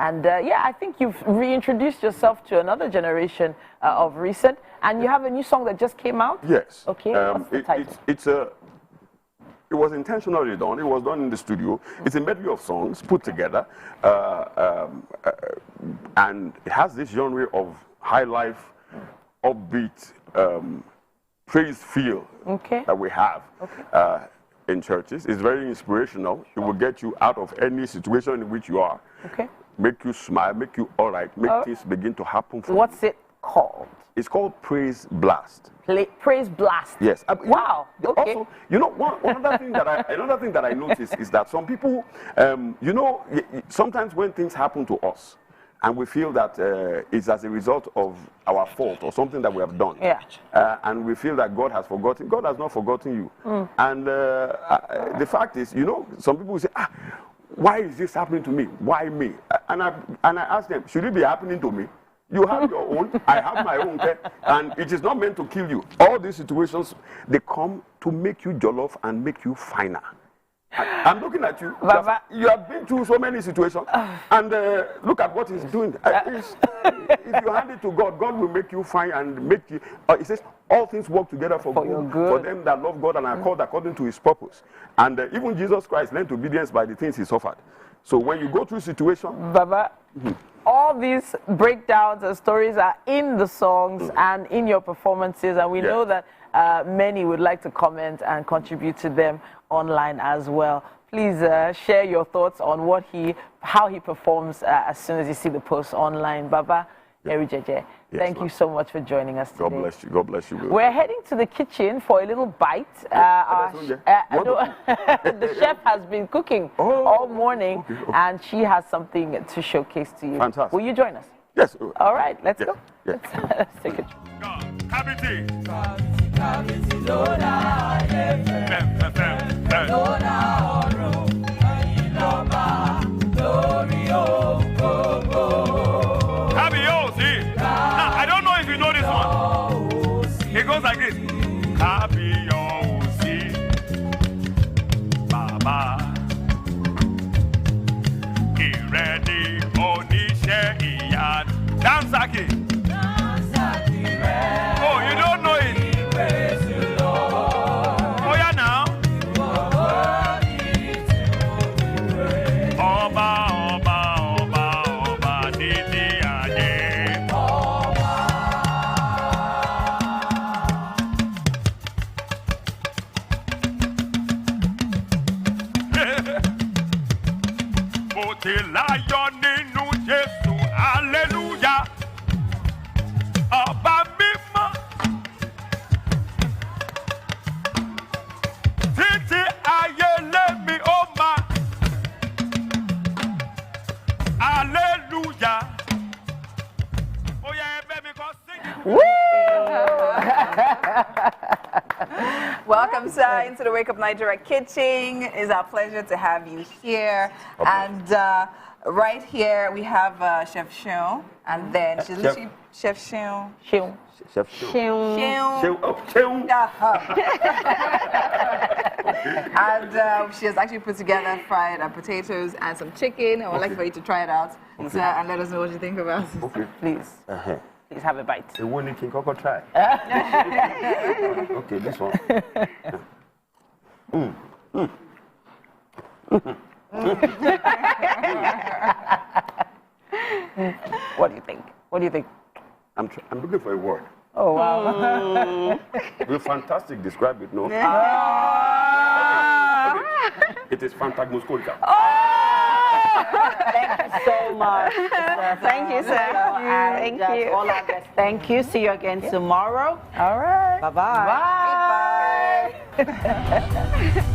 [SPEAKER 1] And I think you've reintroduced yourself to another generation of recent, and you have a new song that just came out?
[SPEAKER 16] Yes.
[SPEAKER 1] Okay, what's the title?
[SPEAKER 16] It was intentionally done. It was done in the studio. It's a medley of songs put together, and it has this genre of high life, upbeat, praise feel that we have in churches. It's very inspirational. It will get you out of any situation in which you are. Make you smile, make you all right, make things begin to happen for you.
[SPEAKER 1] What's it called?
[SPEAKER 16] It's called Praise Blast.
[SPEAKER 1] Praise Blast.
[SPEAKER 16] Yes.
[SPEAKER 1] Wow. Okay.
[SPEAKER 16] Also, you know, another thing that I notice is that some people, you know, sometimes when things happen to us, and we feel that it's as a result of our fault or something that we have done.
[SPEAKER 1] Yeah.
[SPEAKER 16] And we feel that God has forgotten. God has not forgotten you. And the fact is, you know, some people will say, why is this happening to me? Why me? And I ask them, should it be happening to me? You have your own, I have my own, and it is not meant to kill you. All these situations, they come to make you jollof and make you finer. I'm looking at you.
[SPEAKER 1] Baba.
[SPEAKER 16] You have been through so many situations, and look at what he's doing. If you hand it to God, God will make you fine and make you. He says, all things work together for good, for them that love God and are called according to his purpose. And even Jesus Christ learned obedience by the things he suffered. So when you go through situations,
[SPEAKER 1] Baba, all these breakdowns and stories are in the songs and in your performances, and we know that many would like to comment and contribute to them online as well. Please share your thoughts on how he performs as soon as you see the post online. Baba, Jeje, thank you so much for joining us today.
[SPEAKER 16] God bless you. God bless you.
[SPEAKER 1] We're heading to the kitchen for a little bite. The chef has been cooking all morning, and she has something to showcase to you.
[SPEAKER 16] Fantastic.
[SPEAKER 1] Will you join us?
[SPEAKER 16] Yes.
[SPEAKER 1] All right, let's go.
[SPEAKER 16] Yes.
[SPEAKER 1] Let's take it.
[SPEAKER 17] Now, I don't know if you know this one. It goes like this. Kabiyesi, Baba, Ireni Oníṣẹ́ Ìyanu. Dansaki. Oh, you don't know it. Oh, yeah, now. Oba, Oba, Oba, Oba, Didi Aye. Bó ti láyọ̀ nínú Jésù, hallelujah. Ọba mímọ́. Títí ayé lémi ó máa. Hallelujah. Ó yẹ ẹgbẹ́ mi kan sing.
[SPEAKER 6] Welcome, sir, into the Wake Up Nigeria kitchen. It's our pleasure to have you here. And right here we have Chef Shion, and then she's literally Chef Shion.
[SPEAKER 1] Shion.
[SPEAKER 16] Chef Shion.
[SPEAKER 6] And she has actually put together fried potatoes and some chicken. I would like for you to try it out, sir, and let us know what you think about it.
[SPEAKER 16] Okay.
[SPEAKER 1] Please. Please have a bite.
[SPEAKER 16] The one you can try. Okay, this one.
[SPEAKER 1] What do you think? What do you think?
[SPEAKER 16] I'm looking for a word.
[SPEAKER 1] Oh, wow.
[SPEAKER 16] You're fantastic. Describe it, no? Okay. It is phantasmagorical.
[SPEAKER 1] Thank you so much.
[SPEAKER 10] Thank you, sir.
[SPEAKER 1] Thank you. All our guests. Thank you. See you again tomorrow. All right.
[SPEAKER 7] Bye-bye.
[SPEAKER 1] Bye.